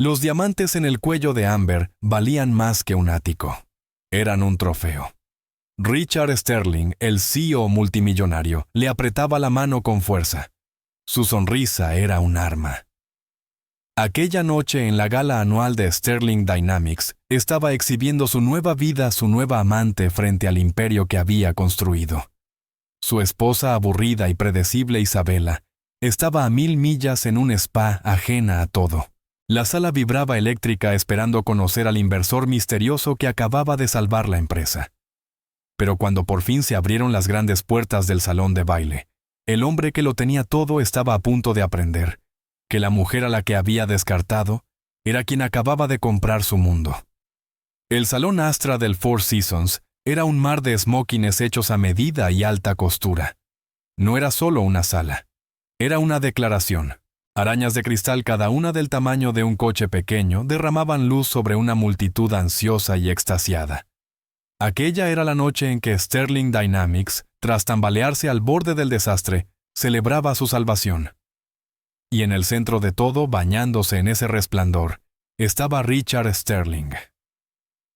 Los diamantes en el cuello de Amber valían más que un ático. Eran un trofeo. Richard Sterling, el CEO multimillonario, le apretaba la mano con fuerza. Su sonrisa era un arma. Aquella noche en la gala anual de Sterling Dynamics, estaba exhibiendo su nueva vida, su nueva amante frente al imperio que había construido. Su esposa aburrida y predecible Isabella estaba a 1000 millas en un spa ajena a todo. La sala vibraba eléctrica esperando conocer al inversor misterioso que acababa de salvar la empresa. Pero cuando por fin se abrieron las grandes puertas del salón de baile, el hombre que lo tenía todo estaba a punto de aprender que la mujer a la que había descartado era quien acababa de comprar su mundo. El salón Astra del Four Seasons era un mar de smokings hechos a medida y alta costura. No era solo una sala, era una declaración. Arañas de cristal, cada una del tamaño de un coche pequeño, derramaban luz sobre una multitud ansiosa y extasiada. Aquella era la noche en que Sterling Dynamics, tras tambalearse al borde del desastre, celebraba su salvación. Y en el centro de todo, bañándose en ese resplandor, estaba Richard Sterling.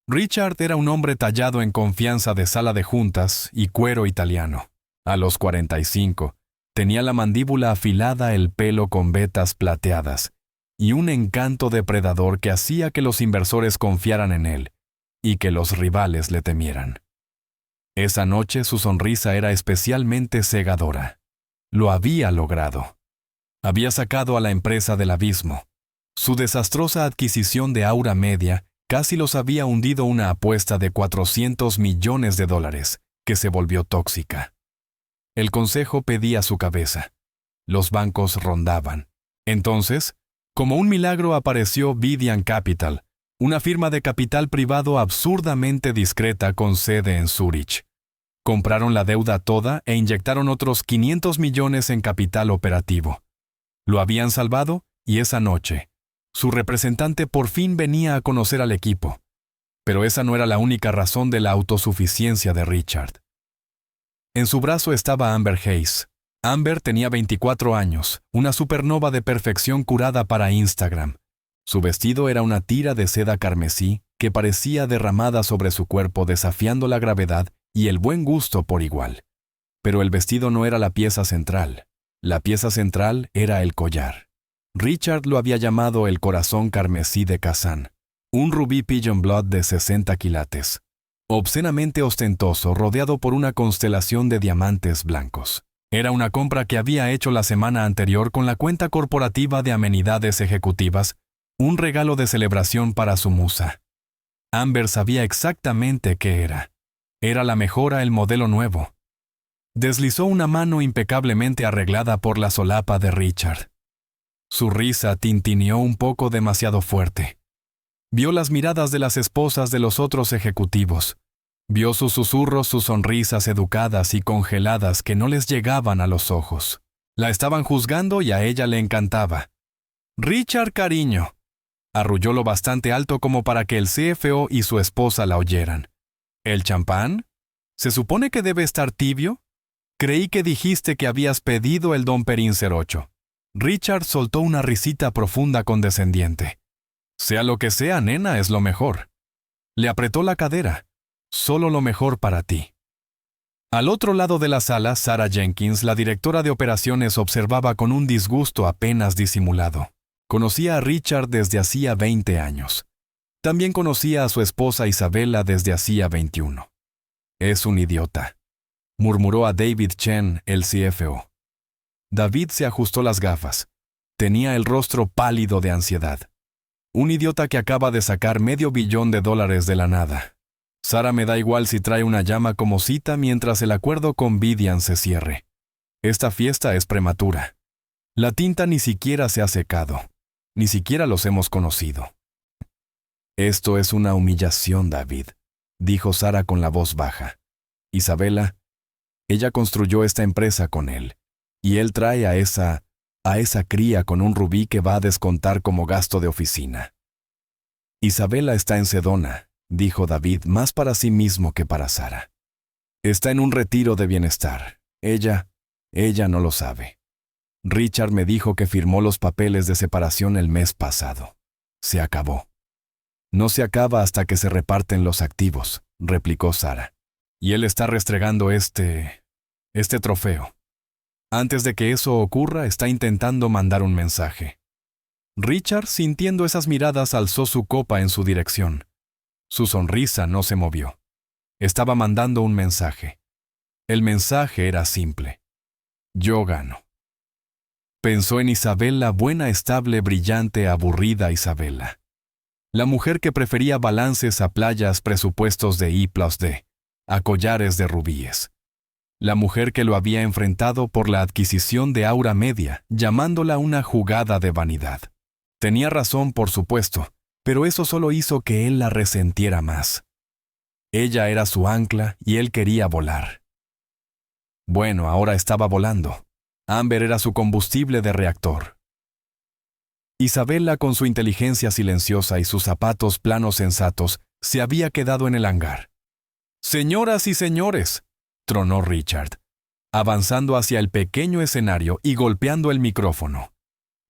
Richard era un hombre tallado en confianza de sala de juntas y cuero italiano. A los 45, tenía la mandíbula afilada, el pelo con vetas plateadas, y un encanto depredador que hacía que los inversores confiaran en él y que los rivales le temieran. Esa noche su sonrisa era especialmente cegadora. Lo había logrado. Había sacado a la empresa del abismo. Su desastrosa adquisición de Aura Media casi los había hundido una apuesta de $400 millones, que se volvió tóxica. El consejo pedía su cabeza. Los bancos rondaban. Entonces, como un milagro, apareció Vidian Capital, una firma de capital privado absurdamente discreta con sede en Zúrich. Compraron la deuda toda e inyectaron otros 500 millones en capital operativo. Lo habían salvado y esa noche, su representante por fin venía a conocer al equipo. Pero esa no era la única razón de la autosuficiencia de Richard. En su brazo estaba Amber Hayes. Amber tenía 24 años, una supernova de perfección curada para Instagram. Su vestido era una tira de seda carmesí que parecía derramada sobre su cuerpo, desafiando la gravedad y el buen gusto por igual. Pero el vestido no era la pieza central. La pieza central era el collar. Richard lo había llamado el corazón carmesí de Kazán, un rubí pigeon blood de 60 quilates, obscenamente ostentoso, rodeado por una constelación de diamantes blancos. Era una compra que había hecho la semana anterior con la cuenta corporativa de amenidades ejecutivas, un regalo de celebración para su musa. Amber sabía exactamente qué era. Era la mejora, el modelo nuevo. Deslizó una mano impecablemente arreglada por la solapa de Richard. Su risa tintineó un poco demasiado fuerte. Vio las miradas de las esposas de los otros ejecutivos. Vio sus susurros, sus sonrisas educadas y congeladas que no les llegaban a los ojos. La estaban juzgando y a ella le encantaba. «Richard, cariño», arrulló lo bastante alto como para que el CFO y su esposa la oyeran. «¿El champán? ¿Se supone que debe estar tibio? Creí que dijiste que habías pedido el Dom Perignon 08». Richard soltó una risita profunda condescendiente. «Sea lo que sea, nena, es lo mejor». Le apretó la cadera. «Solo lo mejor para ti». Al otro lado de la sala, Sarah Jenkins, la directora de operaciones, observaba con un disgusto apenas disimulado. Conocía a Richard desde hacía 20 años. También conocía a su esposa Isabella desde hacía 21. «Es un idiota», murmuró a David Chen, el CFO. David se ajustó las gafas. Tenía el rostro pálido de ansiedad. «Un idiota que acaba de sacar $500 millón de la nada. Sara, me da igual si trae una llama como cita mientras el acuerdo con Vidian se cierre. Esta fiesta es prematura. La tinta ni siquiera se ha secado. Ni siquiera los hemos conocido». «Esto es una humillación, David», dijo Sara con la voz baja. «Isabella, ella construyó esta empresa con él. Y él trae a esa cría con un rubí que va a descontar como gasto de oficina». «Isabella está en Sedona», dijo David, más para sí mismo que para Sara. «Está en un retiro de bienestar. Ella no lo sabe. Richard me dijo que firmó los papeles de separación el mes pasado». Se acabó. No se acaba hasta que se reparten los activos, replicó Sarah. Y él está restregando este trofeo. Antes de que eso ocurra, está intentando mandar un mensaje. Richard, sintiendo esas miradas, alzó su copa en su dirección. Su sonrisa no se movió. Estaba mandando un mensaje. El mensaje era simple. Yo gano. Pensó en Isabella, buena, estable, brillante, aburrida Isabella. La mujer que prefería balances a playas, presupuestos de I+D, a collares de rubíes. La mujer que lo había enfrentado por la adquisición de Aura Media, llamándola una jugada de vanidad. Tenía razón, por supuesto, pero eso solo hizo que él la resentiera más. Ella era su ancla y él quería volar. Bueno, ahora estaba volando. Amber era su combustible de reactor. Isabella, con su inteligencia silenciosa y sus zapatos planos sensatos, se había quedado en el hangar. «Señoras y señores», tronó Richard, avanzando hacia el pequeño escenario y golpeando el micrófono.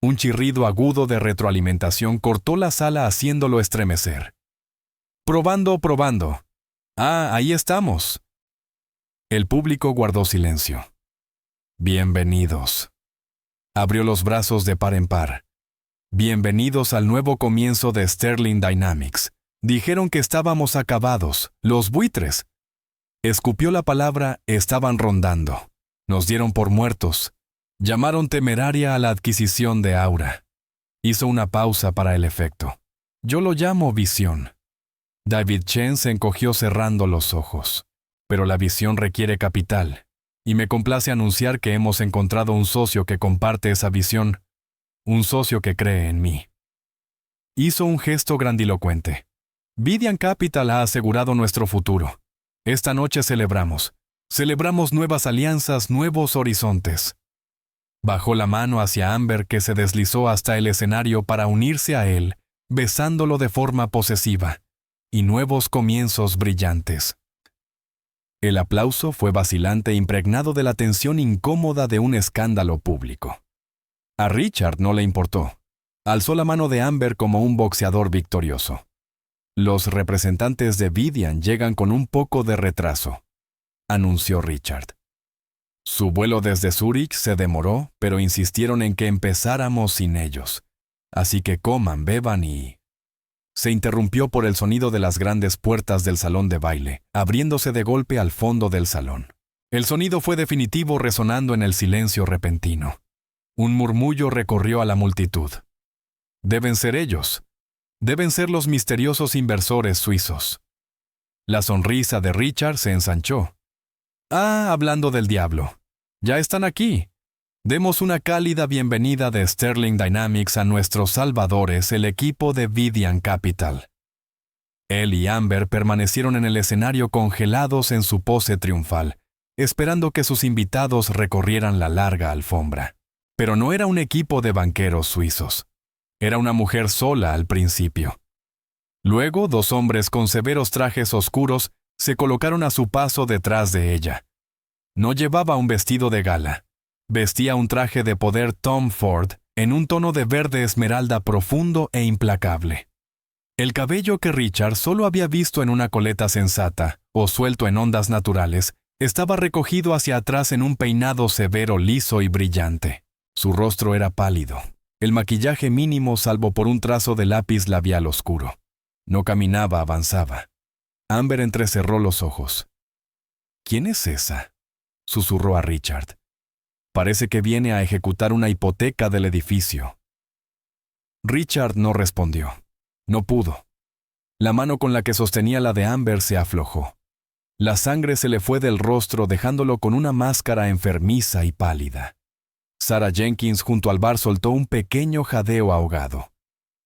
Un chirrido agudo de retroalimentación cortó la sala haciéndolo estremecer. «Probando, probando. Ah, ahí estamos». El público guardó silencio. «Bienvenidos». Abrió los brazos de par en par. «Bienvenidos al nuevo comienzo de Sterling Dynamics. Dijeron que estábamos acabados, los buitres». Escupió la palabra «estaban rondando». Nos dieron por muertos. Llamaron temeraria a la adquisición de Aura. Hizo una pausa para el efecto. Yo lo llamo visión. David Chen se encogió cerrando los ojos. Pero la visión requiere capital. Y me complace anunciar que hemos encontrado un socio que comparte esa visión. Un socio que cree en mí. Hizo un gesto grandilocuente. Vidian Capital ha asegurado nuestro futuro. Esta noche celebramos. Celebramos nuevas alianzas, nuevos horizontes. Bajó la mano hacia Amber, que se deslizó hasta el escenario para unirse a él, besándolo de forma posesiva. Y nuevos comienzos brillantes. El aplauso fue vacilante, impregnado de la tensión incómoda de un escándalo público. A Richard no le importó. Alzó la mano de Amber como un boxeador victorioso. Los representantes de Vidian llegan con un poco de retraso, anunció Richard. Su vuelo desde Zúrich se demoró, pero insistieron en que empezáramos sin ellos. Así que coman, beban y... Se interrumpió por el sonido de las grandes puertas del salón de baile, abriéndose de golpe al fondo del salón. El sonido fue definitivo, resonando en el silencio repentino. Un murmullo recorrió a la multitud. Deben ser ellos. Deben ser los misteriosos inversores suizos. La sonrisa de Richard se ensanchó. Ah, hablando del diablo. Ya están aquí. Demos una cálida bienvenida de Sterling Dynamics a nuestros salvadores, el equipo de Vidian Capital. Él y Amber permanecieron en el escenario congelados en su pose triunfal, esperando que sus invitados recorrieran la larga alfombra. Pero no era un equipo de banqueros suizos. Era una mujer sola al principio. Luego, dos hombres con severos trajes oscuros se colocaron a su paso detrás de ella. No llevaba un vestido de gala. Vestía un traje de poder Tom Ford en un tono de verde esmeralda profundo e implacable. El cabello, que Richard solo había visto en una coleta sensata o suelto en ondas naturales, estaba recogido hacia atrás en un peinado severo, liso y brillante. Su rostro era pálido. El maquillaje mínimo salvo por un trazo de lápiz labial oscuro. No caminaba, avanzaba. Amber entrecerró los ojos. «¿Quién es esa?», susurró a Richard. «Parece que viene a ejecutar una hipoteca del edificio». Richard no respondió. No pudo. La mano con la que sostenía la de Amber se aflojó. La sangre se le fue del rostro, dejándolo con una máscara enfermiza y pálida. Sarah Jenkins junto al bar soltó un pequeño jadeo ahogado.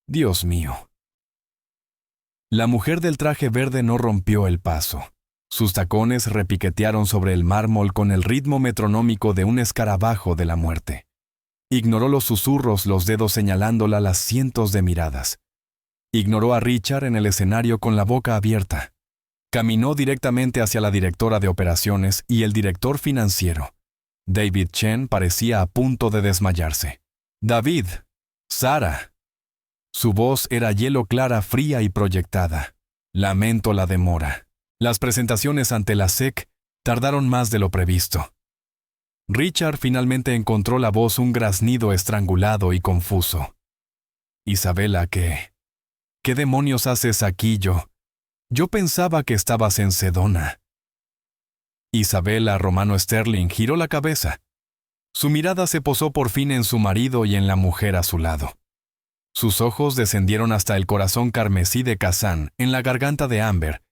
«Dios mío». La mujer del traje verde no rompió el paso. Sus tacones repiquetearon sobre el mármol con el ritmo metronómico de un escarabajo de la muerte. Ignoró los susurros, los dedos señalándola, las cientos de miradas. Ignoró a Richard en el escenario con la boca abierta. Caminó directamente hacia la directora de operaciones y el director financiero. David Chen parecía a punto de desmayarse. «David, Sarah». Su voz era hielo clara, fría y proyectada. Lamento la demora. Las presentaciones ante la SEC tardaron más de lo previsto. Richard finalmente encontró la voz un graznido estrangulado y confuso. Isabela, ¿qué demonios haces aquí yo? Yo pensaba que estabas en Sedona. Isabela Romano Sterling giró la cabeza. Su mirada se posó por fin en su marido y en la mujer a su lado. Sus ojos descendieron hasta el corazón carmesí de Kazán en la garganta de Amber,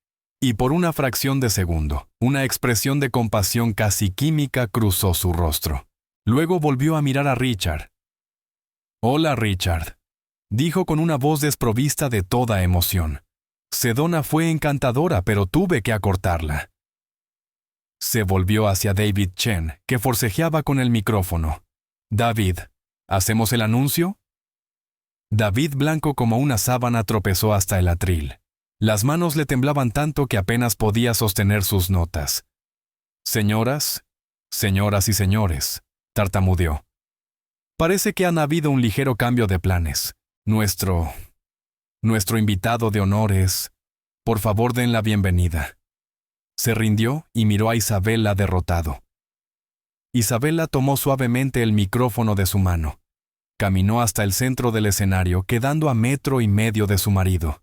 y por una fracción de segundo, una expresión de compasión casi química cruzó su rostro. Luego volvió a mirar a Richard. «Hola, Richard», dijo con una voz desprovista de toda emoción. «Sedona fue encantadora, pero tuve que acortarla». Se volvió hacia David Chen, que forcejeaba con el micrófono. «David, ¿hacemos el anuncio?» David, blanco como una sábana, tropezó hasta el atril. Las manos le temblaban tanto que apenas podía sostener sus notas. «Señoras y señores», tartamudeó. «Parece que han habido un ligero cambio de planes. Nuestro invitado de honor es... Por favor, den la bienvenida». Se rindió y miró a Isabela derrotado. Isabela tomó suavemente el micrófono de su mano. Caminó hasta el centro del escenario, quedando a 1,5 metros de su marido.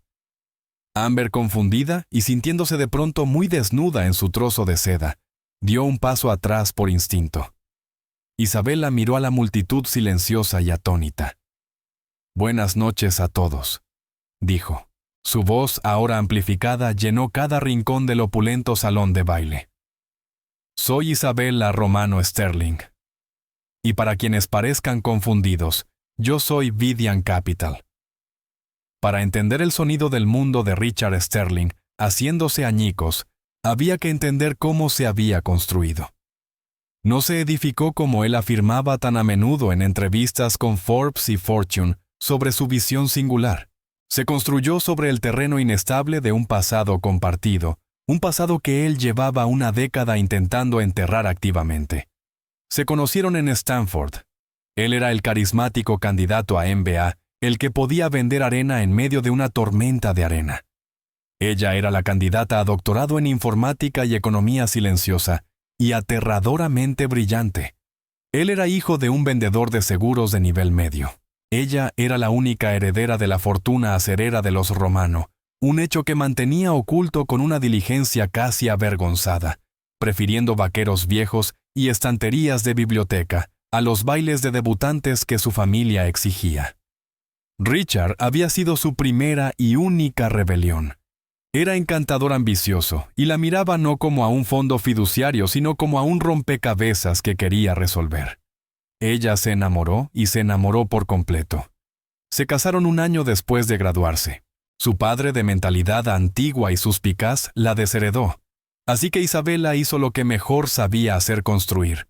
Amber, confundida y sintiéndose de pronto muy desnuda en su trozo de seda, dio un paso atrás por instinto. Isabela miró a la multitud silenciosa y atónita. «Buenas noches a todos», dijo. Su voz, ahora amplificada, llenó cada rincón del opulento salón de baile. «Soy Isabela Romano Sterling. Y para quienes parezcan confundidos, yo soy Vidian Capital». Para entender el sonido del mundo de Richard Sterling, haciéndose añicos, había que entender cómo se había construido. No se edificó como él afirmaba tan a menudo en entrevistas con Forbes y Fortune sobre su visión singular. Se construyó sobre el terreno inestable de un pasado compartido, un pasado que él llevaba una década intentando enterrar activamente. Se conocieron en Stanford. Él era el carismático candidato a MBA, el que podía vender arena en medio de una tormenta de arena. Ella era la candidata a doctorado en informática y economía silenciosa, y aterradoramente brillante. Él era hijo de un vendedor de seguros de nivel medio. Ella era la única heredera de la fortuna acerera de los Romano, un hecho que mantenía oculto con una diligencia casi avergonzada, prefiriendo vaqueros viejos y estanterías de biblioteca a los bailes de debutantes que su familia exigía. Richard había sido su primera y única rebelión. Era encantador ambicioso, y la miraba no como a un fondo fiduciario, sino como a un rompecabezas que quería resolver. Ella se enamoró y se enamoró por completo. Se casaron 1 año después de graduarse. Su padre, de mentalidad antigua y suspicaz, la desheredó. Así que Isabela hizo lo que mejor sabía hacer: construir.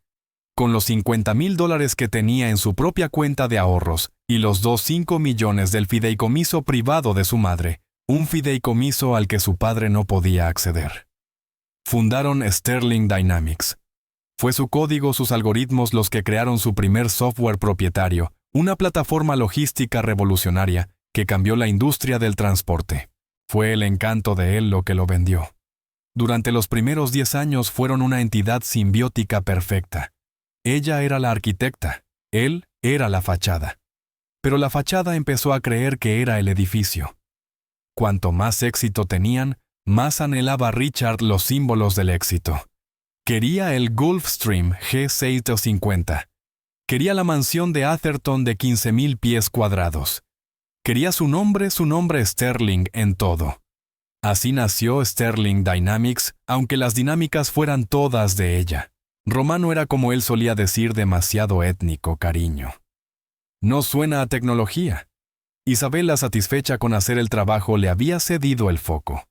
Con los $50,000 que tenía en su propia cuenta de ahorros y los 5 millones del fideicomiso privado de su madre, un fideicomiso al que su padre no podía acceder. Fundaron Sterling Dynamics. Fue su código, sus algoritmos los que crearon su primer software propietario, una plataforma logística revolucionaria que cambió la industria del transporte. Fue el encanto de él lo que lo vendió. Durante los primeros 10 años fueron una entidad simbiótica perfecta. Ella era la arquitecta, él era la fachada. Pero la fachada empezó a creer que era el edificio. Cuanto más éxito tenían, más anhelaba Richard los símbolos del éxito. Quería el Gulfstream G650. Quería la mansión de Atherton de 15,000 pies cuadrados. Quería su nombre Sterling en todo. Así nació Sterling Dynamics, aunque las dinámicas fueran todas de ella. Romano era, como él solía decir, demasiado étnico, cariño. No suena a tecnología. Isabela, satisfecha con hacer el trabajo, le había cedido el foco.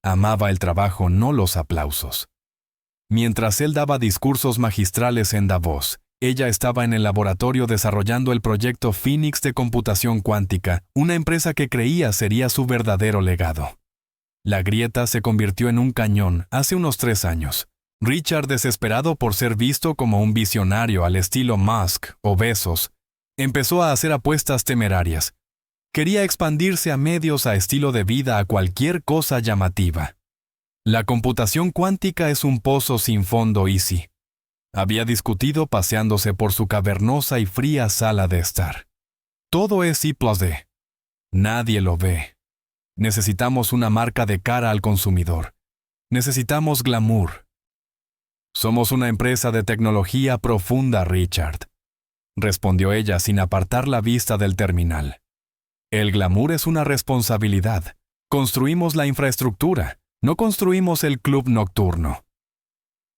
Amaba el trabajo, no los aplausos. Mientras él daba discursos magistrales en Davos, ella estaba en el laboratorio desarrollando el proyecto Phoenix de computación cuántica, una empresa que creía sería su verdadero legado. La grieta se convirtió en un cañón hace unos 3 años. Richard, desesperado por ser visto como un visionario al estilo Musk o Bezos, empezó a hacer apuestas temerarias. Quería expandirse a medios a estilo de vida a cualquier cosa llamativa. La computación cuántica es un pozo sin fondo, Easy. Había discutido paseándose por su cavernosa y fría sala de estar. Todo es I+D. Nadie lo ve. Necesitamos una marca de cara al consumidor. Necesitamos glamour. Somos una empresa de tecnología profunda, Richard, respondió ella sin apartar la vista del terminal. El glamour es una responsabilidad. Construimos la infraestructura, no construimos el club nocturno.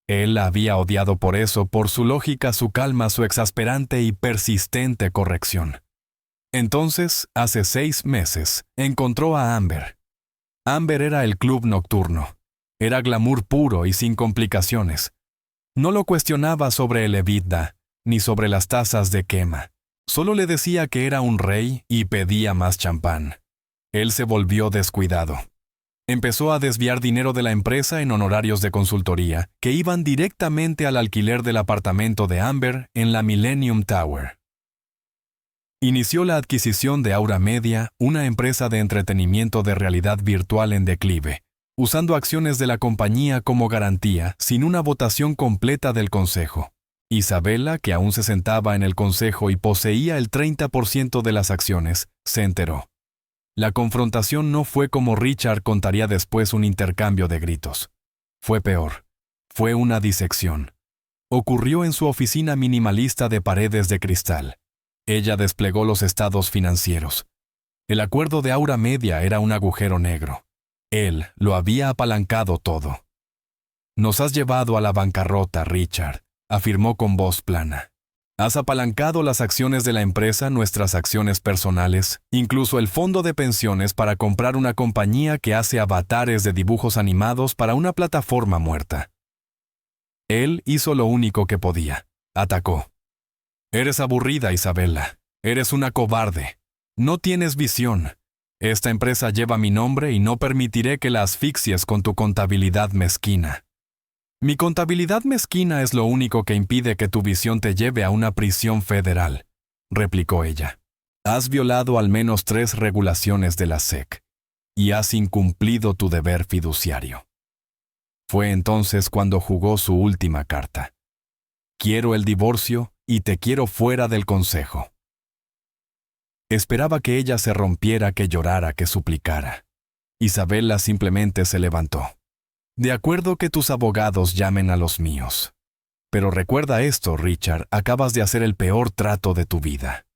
Él la había odiado por eso, por su lógica, su calma, su exasperante y persistente corrección. Entonces, hace 6 meses, encontró a Amber. Amber era el club nocturno. Era glamour puro y sin complicaciones. No lo cuestionaba sobre el EBITDA, ni sobre las tazas de quema. Solo le decía que era un rey y pedía más champán. Él se volvió descuidado. Empezó a desviar dinero de la empresa en honorarios de consultoría que iban directamente al alquiler del apartamento de Amber en la Millennium Tower. Inició la adquisición de Aura Media, una empresa de entretenimiento de realidad virtual en declive, usando acciones de la compañía como garantía sin una votación completa del consejo. Isabella, que aún se sentaba en el consejo y poseía el 30% de las acciones, se enteró. La confrontación no fue como Richard contaría después un intercambio de gritos. Fue peor. Fue una disección. Ocurrió en su oficina minimalista de paredes de cristal. Ella desplegó los estados financieros. El acuerdo de Aura Media era un agujero negro. Él lo había apalancado todo. Nos has llevado a la bancarrota, Richard, afirmó con voz plana. Has apalancado las acciones de la empresa, nuestras acciones personales, incluso el fondo de pensiones para comprar una compañía que hace avatares de dibujos animados para una plataforma muerta. Él hizo lo único que podía. Atacó. Eres aburrida, Isabella. Eres una cobarde. No tienes visión. Esta empresa lleva mi nombre y no permitiré que la asfixies con tu contabilidad mezquina. Mi contabilidad mezquina es lo único que impide que tu visión te lleve a una prisión federal, replicó ella. Has violado al menos 3 regulaciones de la SEC y has incumplido tu deber fiduciario. Fue entonces cuando jugó su última carta. Quiero el divorcio y te quiero fuera del consejo. Esperaba que ella se rompiera, que llorara, que suplicara. Isabella simplemente se levantó. De acuerdo que tus abogados llamen a los míos. Pero recuerda esto, Richard, acabas de hacer el peor trato de tu vida.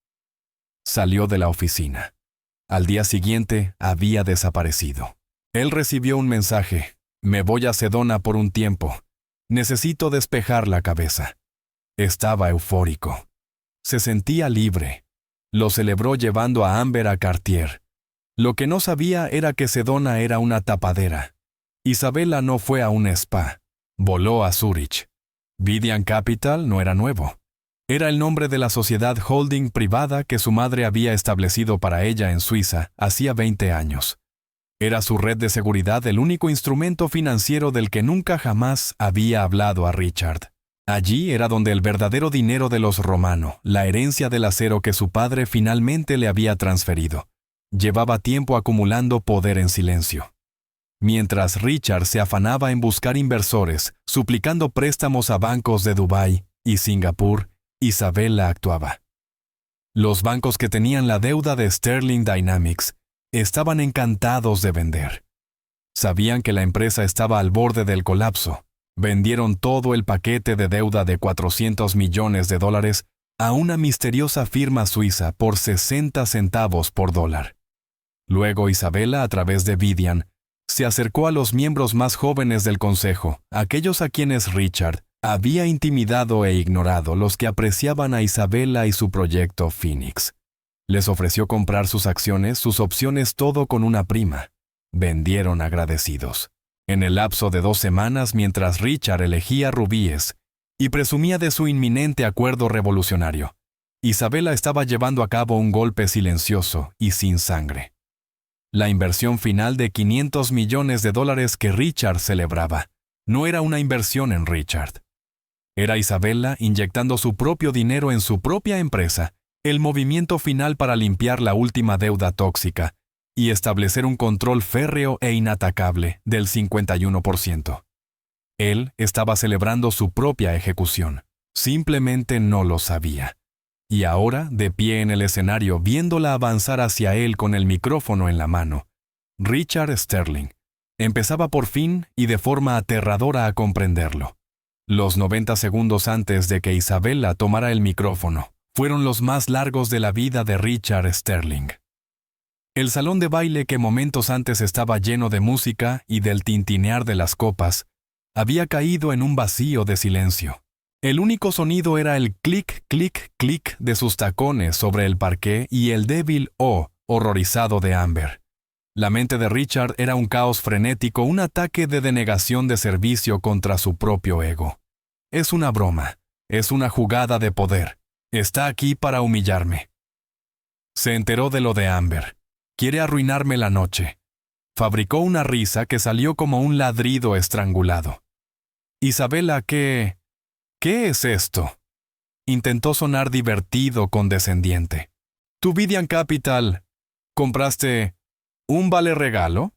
Salió de la oficina. Al día siguiente había desaparecido. Él recibió un mensaje. Me voy a Sedona por un tiempo. Necesito despejar la cabeza. Estaba eufórico. Se sentía libre. Lo celebró llevando a Amber a Cartier. Lo que no sabía era que Sedona era una tapadera. Isabella no fue a un spa. Voló a Zúrich. Vidian Capital no era nuevo. Era el nombre de la sociedad holding privada que su madre había establecido para ella en Suiza hacía 20 años. Era su red de seguridad el único instrumento financiero del que nunca jamás había hablado a Richard. Allí era donde el verdadero dinero de los Romano, la herencia del acero que su padre finalmente le había transferido, llevaba tiempo acumulando poder en silencio. Mientras Richard se afanaba en buscar inversores, suplicando préstamos a bancos de Dubái y Singapur, Isabella actuaba. Los bancos que tenían la deuda de Sterling Dynamics estaban encantados de vender. Sabían que la empresa estaba al borde del colapso. Vendieron todo el paquete de deuda de $400 millones a una misteriosa firma suiza por 60 centavos por dólar. Luego Isabella, a través de Vidian, se acercó a los miembros más jóvenes del consejo, aquellos a quienes Richard había intimidado e ignorado, los que apreciaban a Isabella y su proyecto Phoenix. Les ofreció comprar sus acciones, sus opciones, todo con una prima. Vendieron agradecidos. En el lapso de 2 semanas, mientras Richard elegía rubíes y presumía de su inminente acuerdo revolucionario, Isabella estaba llevando a cabo un golpe silencioso y sin sangre. La inversión final de $500 millones que Richard celebraba no era una inversión en Richard. Era Isabella inyectando su propio dinero en su propia empresa, el movimiento final para limpiar la última deuda tóxica y establecer un control férreo e inatacable del 51%. Él estaba celebrando su propia ejecución. Simplemente no lo sabía. Y ahora, de pie en el escenario, viéndola avanzar hacia él con el micrófono en la mano, Richard Sterling empezaba por fin y de forma aterradora a comprenderlo. Los 90 segundos antes de que Isabella tomara el micrófono fueron los más largos de la vida de Richard Sterling. El salón de baile, que momentos antes estaba lleno de música y del tintinear de las copas, había caído en un vacío de silencio. El único sonido era el clic, clic, clic de sus tacones sobre el parqué y el débil horrorizado de Amber. La mente de Richard era un caos frenético, un ataque de denegación de servicio contra su propio ego. Es una broma, es una jugada de poder. Está aquí para humillarme. Se enteró de lo de Amber. Quiere arruinarme la noche. Fabricó una risa que salió como un ladrido estrangulado. Isabella, ¿qué es esto? Intentó sonar divertido, condescendiente. ¿Tu Vidian Capital? ¿Compraste un vale regalo?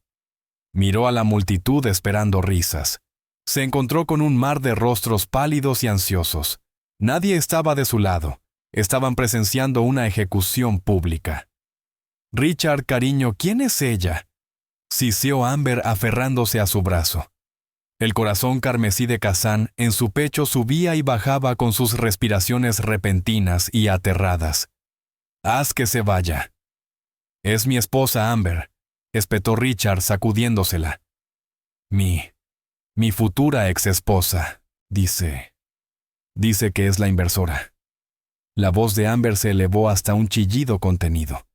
Miró a la multitud esperando risas. Se encontró con un mar de rostros pálidos y ansiosos. Nadie estaba de su lado. Estaban presenciando una ejecución pública. Richard, cariño, ¿quién es ella? Siseó Amber aferrándose a su brazo. El corazón carmesí de Kazan en su pecho subía y bajaba con sus respiraciones repentinas y aterradas. Haz que se vaya. Es mi esposa Amber, espetó Richard sacudiéndosela. Mi futura exesposa, dice que es la inversora. La voz de Amber se elevó hasta un chillido contenido.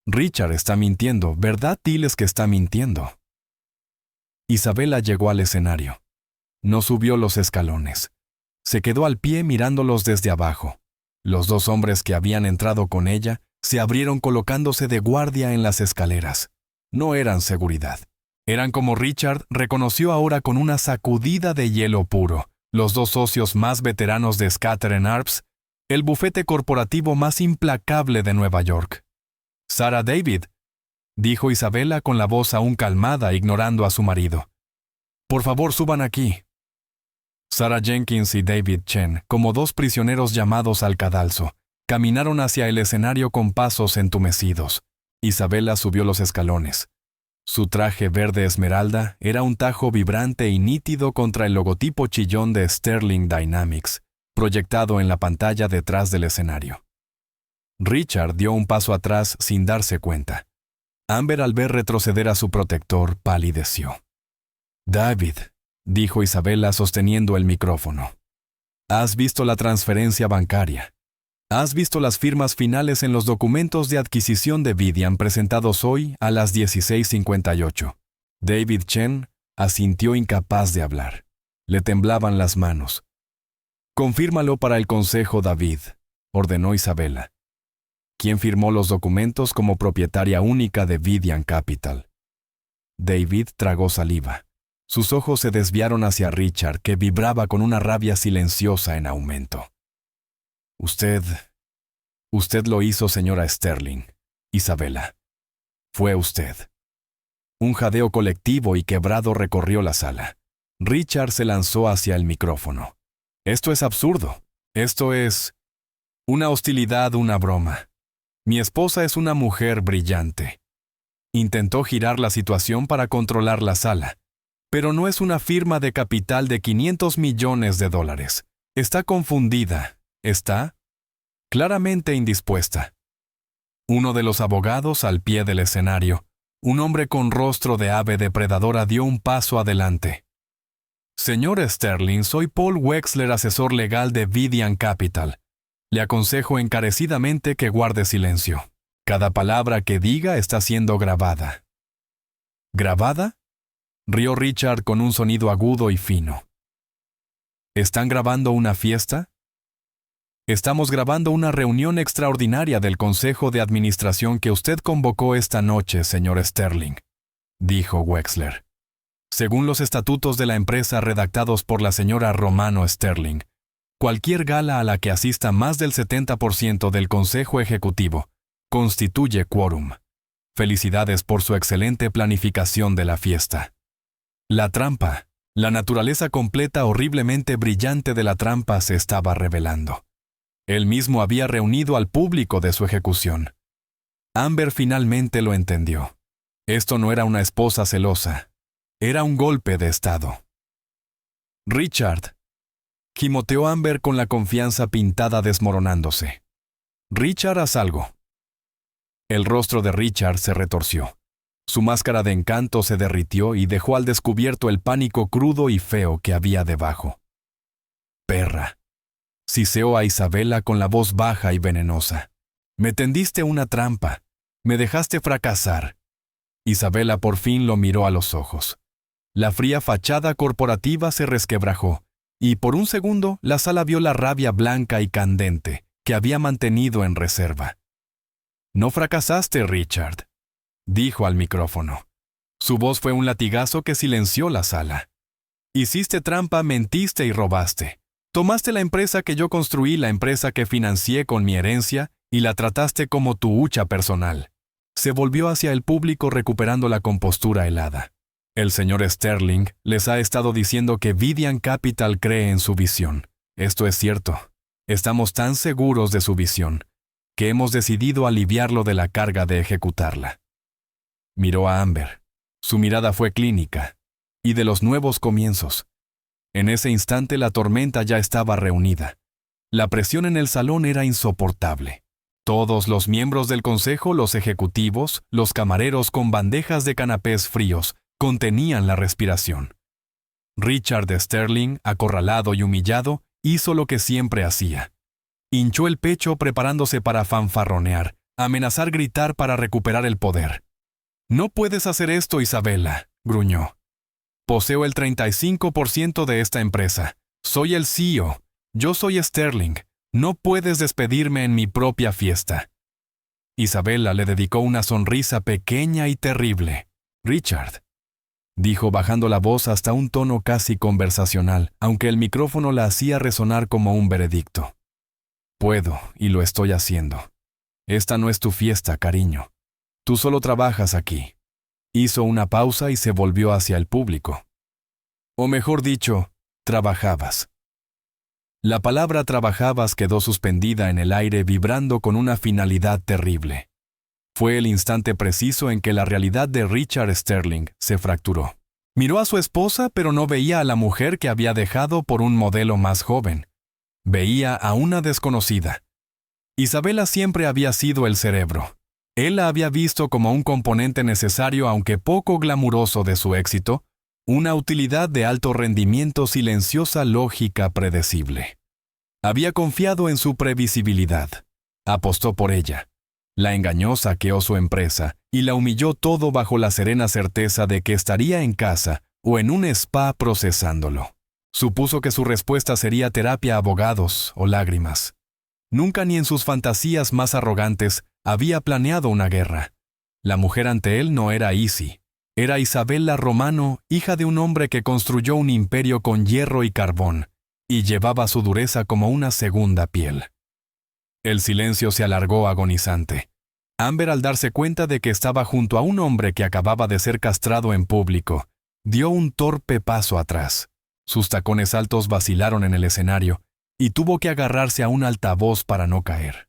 Richard está mintiendo, ¿verdad? Diles que está mintiendo. Isabella llegó al escenario. No subió los escalones. Se quedó al pie mirándolos desde abajo. Los dos hombres que habían entrado con ella se abrieron colocándose de guardia en las escaleras. No eran seguridad. Eran, como Richard reconoció ahora con una sacudida de hielo puro, los dos socios más veteranos de Skater & Arps, el bufete corporativo más implacable de Nueva York. Sarah David, dijo Isabella con la voz aún calmada, ignorando a su marido. Por favor, suban aquí. Sarah Jenkins y David Chen, como dos prisioneros llamados al cadalso, caminaron hacia el escenario con pasos entumecidos. Isabella subió los escalones. Su traje verde esmeralda era un tajo vibrante y nítido contra el logotipo chillón de Sterling Dynamics, proyectado en la pantalla detrás del escenario. Richard dio un paso atrás sin darse cuenta. Amber, al ver retroceder a su protector, palideció. David, dijo Isabella sosteniendo el micrófono. ¿Has visto la transferencia bancaria? ¿Has visto las firmas finales en los documentos de adquisición de Vidian presentados hoy a las 16:58? David Chen asintió, incapaz de hablar. Le temblaban las manos. Confírmalo para el consejo, David, ordenó Isabella. ¿Quién firmó los documentos como propietaria única de Vidian Capital? David tragó saliva. Sus ojos se desviaron hacia Richard, que vibraba con una rabia silenciosa en aumento. Usted lo hizo, señora Sterling. Isabella. Fue usted. Un jadeo colectivo y quebrado recorrió la sala. Richard se lanzó hacia el micrófono. Esto es absurdo. Esto es una hostilidad, una broma. Mi esposa es una mujer brillante. Intentó girar la situación para controlar la sala, pero no es una firma de capital de $500 millones. Está confundida. Está claramente indispuesta. Uno de los abogados al pie del escenario, un hombre con rostro de ave depredadora, dio un paso adelante. Señor Sterling, soy Paul Wexler, asesor legal de Vidian Capital. Le aconsejo encarecidamente que guarde silencio. Cada palabra que diga está siendo grabada. ¿Grabada? Rió Richard con un sonido agudo y fino. ¿Están grabando una fiesta? Estamos grabando una reunión extraordinaria del Consejo de Administración que usted convocó esta noche, señor Sterling, dijo Wexler. Según los estatutos de la empresa redactados por la señora Romano Sterling, cualquier gala a la que asista más del 70% del Consejo Ejecutivo constituye quórum. Felicidades por su excelente planificación de la fiesta. La trampa, la naturaleza completa horriblemente brillante de la trampa se estaba revelando. Él mismo había reunido al público de su ejecución. Amber finalmente lo entendió. Esto no era una esposa celosa. Era un golpe de estado. Richard. Gimoteó Amber con la confianza pintada desmoronándose. Richard, haz algo. El rostro de Richard se retorció. Su máscara de encanto se derritió y dejó al descubierto el pánico crudo y feo que había debajo. Perra. Siseó a Isabela con la voz baja y venenosa. Me tendiste una trampa. Me dejaste fracasar. Isabela por fin lo miró a los ojos. La fría fachada corporativa se resquebrajó, y por un segundo la sala vio la rabia blanca y candente que había mantenido en reserva. No fracasaste, Richard, dijo al micrófono. Su voz fue un latigazo que silenció la sala. Hiciste trampa, mentiste y robaste. Tomaste la empresa que yo construí, la empresa que financié con mi herencia, y la trataste como tu hucha personal. Se volvió hacia el público recuperando la compostura helada. El señor Sterling les ha estado diciendo que Vidian Capital cree en su visión. Esto es cierto. Estamos tan seguros de su visión que hemos decidido aliviarlo de la carga de ejecutarla. Miró a Amber. Su mirada fue clínica y de los nuevos comienzos. En ese instante la tormenta ya estaba reunida. La presión en el salón era insoportable. Todos los miembros del consejo, los ejecutivos, los camareros con bandejas de canapés fríos, contenían la respiración. Richard Sterling, acorralado y humillado, hizo lo que siempre hacía. Hinchó el pecho preparándose para fanfarronear, amenazar gritar para recuperar el poder. «No puedes hacer esto, Isabela», gruñó. «Poseo el 35% de esta empresa. Soy el CEO. Yo soy Sterling. No puedes despedirme en mi propia fiesta». Isabela le dedicó una sonrisa pequeña y terrible. «Richard», dijo bajando la voz hasta un tono casi conversacional, aunque el micrófono la hacía resonar como un veredicto. «Puedo, y lo estoy haciendo. Esta no es tu fiesta, cariño. Tú solo trabajas aquí». Hizo una pausa y se volvió hacia el público. O mejor dicho, trabajabas. La palabra trabajabas quedó suspendida en el aire vibrando con una finalidad terrible. Fue el instante preciso en que la realidad de Richard Sterling se fracturó. Miró a su esposa, pero no veía a la mujer que había dejado por un modelo más joven. Veía a una desconocida. Isabela siempre había sido el cerebro. Él la había visto como un componente necesario, aunque poco glamuroso, de su éxito, una utilidad de alto rendimiento, silenciosa, lógica, predecible. Había confiado en su previsibilidad. Apostó por ella. La engañó, saqueó su empresa y la humilló, todo bajo la serena certeza de que estaría en casa o en un spa procesándolo. Supuso que su respuesta sería terapia, abogados o lágrimas. Nunca, ni en sus fantasías más arrogantes, había planeado una guerra. La mujer ante él no era Isi. Era Isabela Romano, hija de un hombre que construyó un imperio con hierro y carbón, y llevaba su dureza como una segunda piel. El silencio se alargó agonizante. Amber, al darse cuenta de que estaba junto a un hombre que acababa de ser castrado en público, dio un torpe paso atrás. Sus tacones altos vacilaron en el escenario, y tuvo que agarrarse a un altavoz para no caer.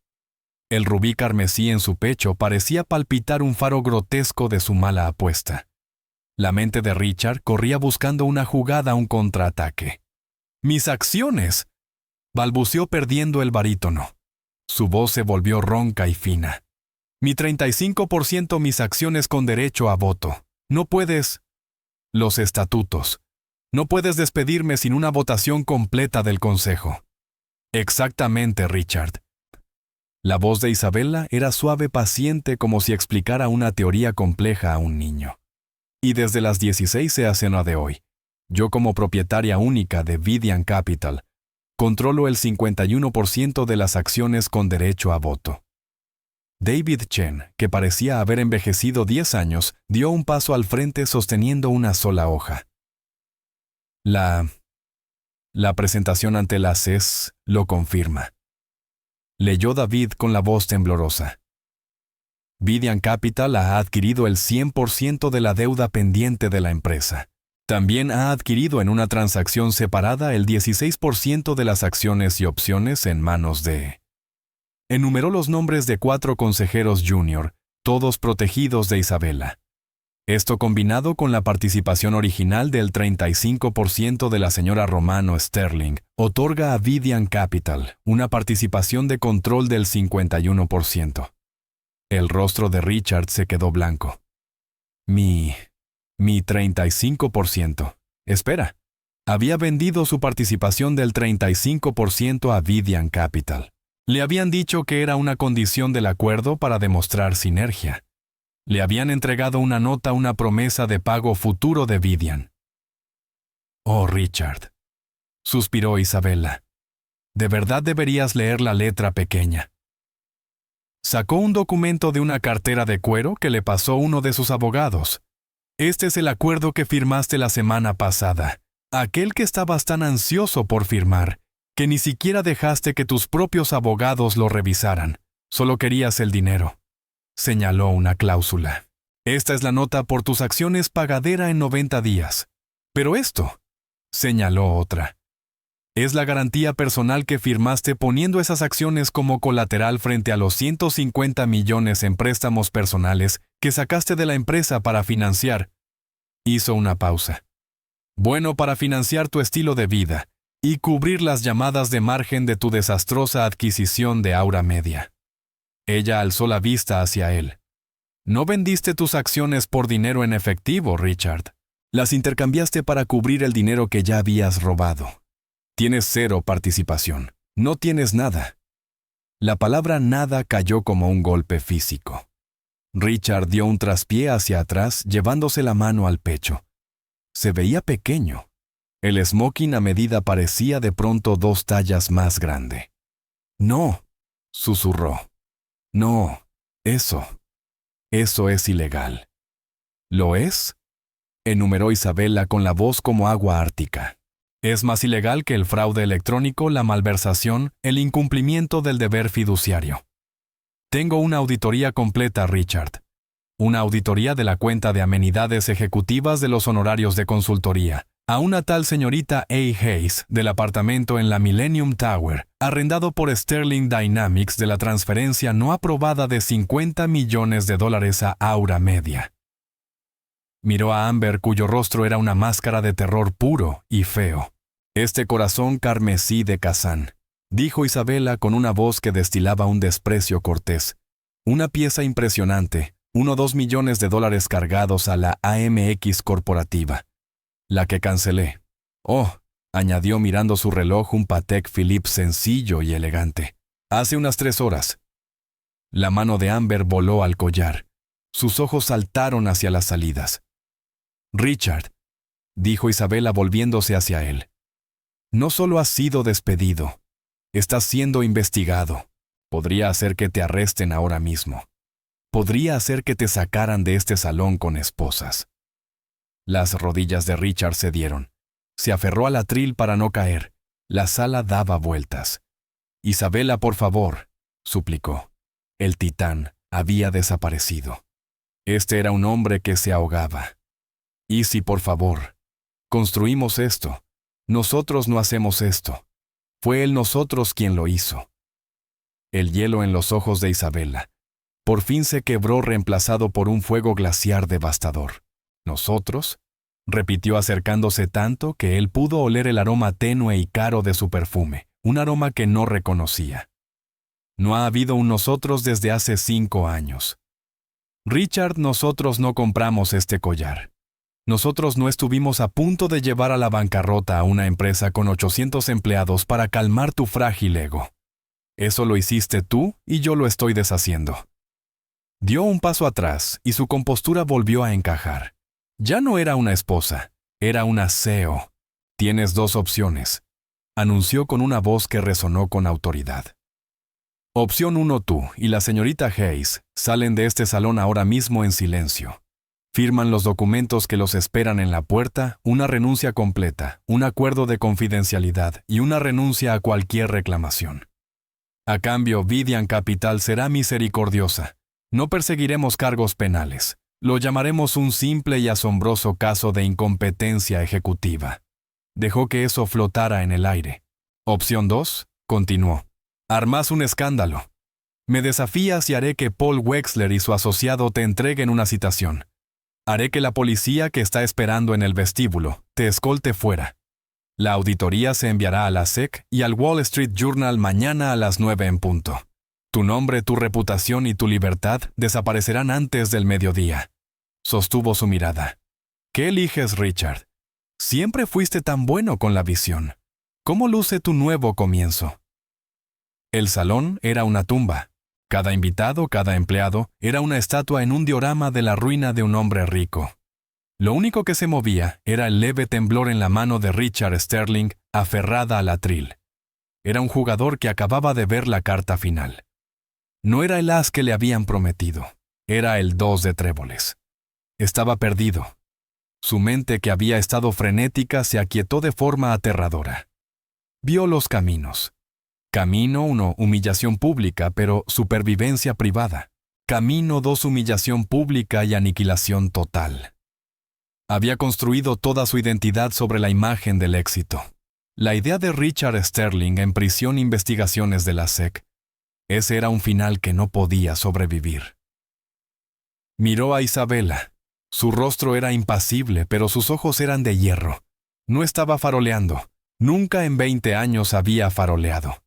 El rubí carmesí en su pecho parecía palpitar un faro grotesco de su mala apuesta. La mente de Richard corría buscando una jugada, un contraataque. «¡Mis acciones!», balbuceó perdiendo el barítono. Su voz se volvió ronca y fina. «Mi 35%, mis acciones con derecho a voto. No puedes...». «Los estatutos. No puedes despedirme sin una votación completa del consejo». «Exactamente, Richard». La voz de Isabela era suave, paciente, como si explicara una teoría compleja a un niño. «Y desde las 16 de hoy, yo como propietaria única de Vidian Capital, controlo el 51% de las acciones con derecho a voto». David Chen, que parecía haber envejecido 10 años, dio un paso al frente sosteniendo una sola hoja. La presentación ante la CES lo confirma. Leyó David con la voz temblorosa. Vidian Capital ha adquirido el 100% de la deuda pendiente de la empresa. También ha adquirido en una transacción separada el 16% de las acciones y opciones en manos de... Enumeró los nombres de 4 consejeros junior, todos protegidos de Isabella. Esto combinado con la participación original del 35% de la señora Romano Sterling, otorga a Vidian Capital una participación de control del 51%. El rostro de Richard se quedó blanco. Mi 35%. Espera. Había vendido su participación del 35% a Vidian Capital. Le habían dicho que era una condición del acuerdo para demostrar sinergia. Le habían entregado una nota, una promesa de pago futuro de Vidian. Oh, Richard, suspiró Isabella. De verdad deberías leer la letra pequeña. Sacó un documento de una cartera de cuero que le pasó uno de sus abogados. Este es el acuerdo que firmaste la semana pasada, aquel que estabas tan ansioso por firmar, que ni siquiera dejaste que tus propios abogados lo revisaran. Solo querías el dinero. Señaló una cláusula. Esta es la nota por tus acciones pagadera en 90 días. Pero esto, señaló otra, es la garantía personal que firmaste poniendo esas acciones como colateral frente a los 150 millones en préstamos personales que sacaste de la empresa para financiar. Hizo una pausa. Bueno, para financiar tu estilo de vida y cubrir las llamadas de margen de tu desastrosa adquisición de Aura Media. Ella alzó la vista hacia él. No vendiste tus acciones por dinero en efectivo, Richard. Las intercambiaste para cubrir el dinero que ya habías robado. Tienes 0 participación. No tienes nada. La palabra nada cayó como un golpe físico. Richard dio un traspié hacia atrás, llevándose la mano al pecho. Se veía pequeño. El smoking a medida parecía de pronto 2 tallas más grande. No, susurró. No, eso es ilegal. ¿Lo es? Enumeró Isabella con la voz como agua ártica. Es más ilegal que el fraude electrónico, la malversación, el incumplimiento del deber fiduciario. Tengo una auditoría completa, Richard. Una auditoría de la cuenta de amenidades ejecutivas de los honorarios de consultoría, a una tal señorita A. Hayes del apartamento en la Millennium Tower, arrendado por Sterling Dynamics de la transferencia no aprobada de $50 millones a Aura Media. Miró a Amber, cuyo rostro era una máscara de terror puro y feo. Este corazón carmesí de Kazán, dijo Isabella con una voz que destilaba un desprecio cortés. Una pieza impresionante, 1 o 2 millones de dólares cargados a la AMX corporativa. La que cancelé. Oh, añadió mirando su reloj, un Patek Philippe sencillo y elegante. Hace unas 3 horas. La mano de Amber voló al collar. Sus ojos saltaron hacia las salidas. Richard, dijo Isabella volviéndose hacia él. No solo has sido despedido, estás siendo investigado. Podría hacer que te arresten ahora mismo. Podría hacer que te sacaran de este salón con esposas. Las rodillas de Richard cedieron. Se aferró al atril para no caer. La sala daba vueltas. Isabella, por favor, suplicó. El titán había desaparecido. Este era un hombre que se ahogaba. Y si, por favor, construimos esto. Nosotros no hacemos esto. Fue él nosotros quien lo hizo. El hielo en los ojos de Isabella por fin se quebró, reemplazado por un fuego glaciar devastador. ¿Nosotros? Repitió acercándose tanto que él pudo oler el aroma tenue y caro de su perfume, un aroma que no reconocía. No ha habido un nosotros desde hace 5 años. Richard, nosotros no compramos este collar. Nosotros no estuvimos a punto de llevar a la bancarrota a una empresa con 800 empleados para calmar tu frágil ego. Eso lo hiciste tú y yo lo estoy deshaciendo. Dio un paso atrás y su compostura volvió a encajar. Ya no era una esposa, era una CEO. Tienes 2 opciones, anunció con una voz que resonó con autoridad. Opción 1, tú y la señorita Hayes salen de este salón ahora mismo en silencio. Firman los documentos que los esperan en la puerta, una renuncia completa, un acuerdo de confidencialidad y una renuncia a cualquier reclamación. A cambio, Vidian Capital será misericordiosa. No perseguiremos cargos penales. Lo llamaremos un simple y asombroso caso de incompetencia ejecutiva. Dejó que eso flotara en el aire. Opción 2, continuó. Armás un escándalo. Me desafías y haré que Paul Wexler y su asociado te entreguen una citación. Haré que la policía que está esperando en el vestíbulo te escolte fuera. La auditoría se enviará a la SEC y al Wall Street Journal mañana a las 9 en punto. Tu nombre, tu reputación y tu libertad desaparecerán antes del mediodía. Sostuvo su mirada. ¿Qué eliges, Richard? Siempre fuiste tan bueno con la visión. ¿Cómo luce tu nuevo comienzo? El salón era una tumba. Cada invitado, cada empleado, era una estatua en un diorama de la ruina de un hombre rico. Lo único que se movía era el leve temblor en la mano de Richard Sterling, aferrada al atril. Era un jugador que acababa de ver la carta final. No era el as que le habían prometido, era el 2 de tréboles. Estaba perdido. Su mente, que había estado frenética, se aquietó de forma aterradora. Vio los caminos. Camino 1, humillación pública, pero supervivencia privada. Camino 2, humillación pública y aniquilación total. Había construido toda su identidad sobre la imagen del éxito. La idea de Richard Sterling en prisión investigaciones de la SEC. Ese era un final que no podía sobrevivir. Miró a Isabela. Su rostro era impasible, pero sus ojos eran de hierro. No estaba faroleando. Nunca en 20 años había faroleado.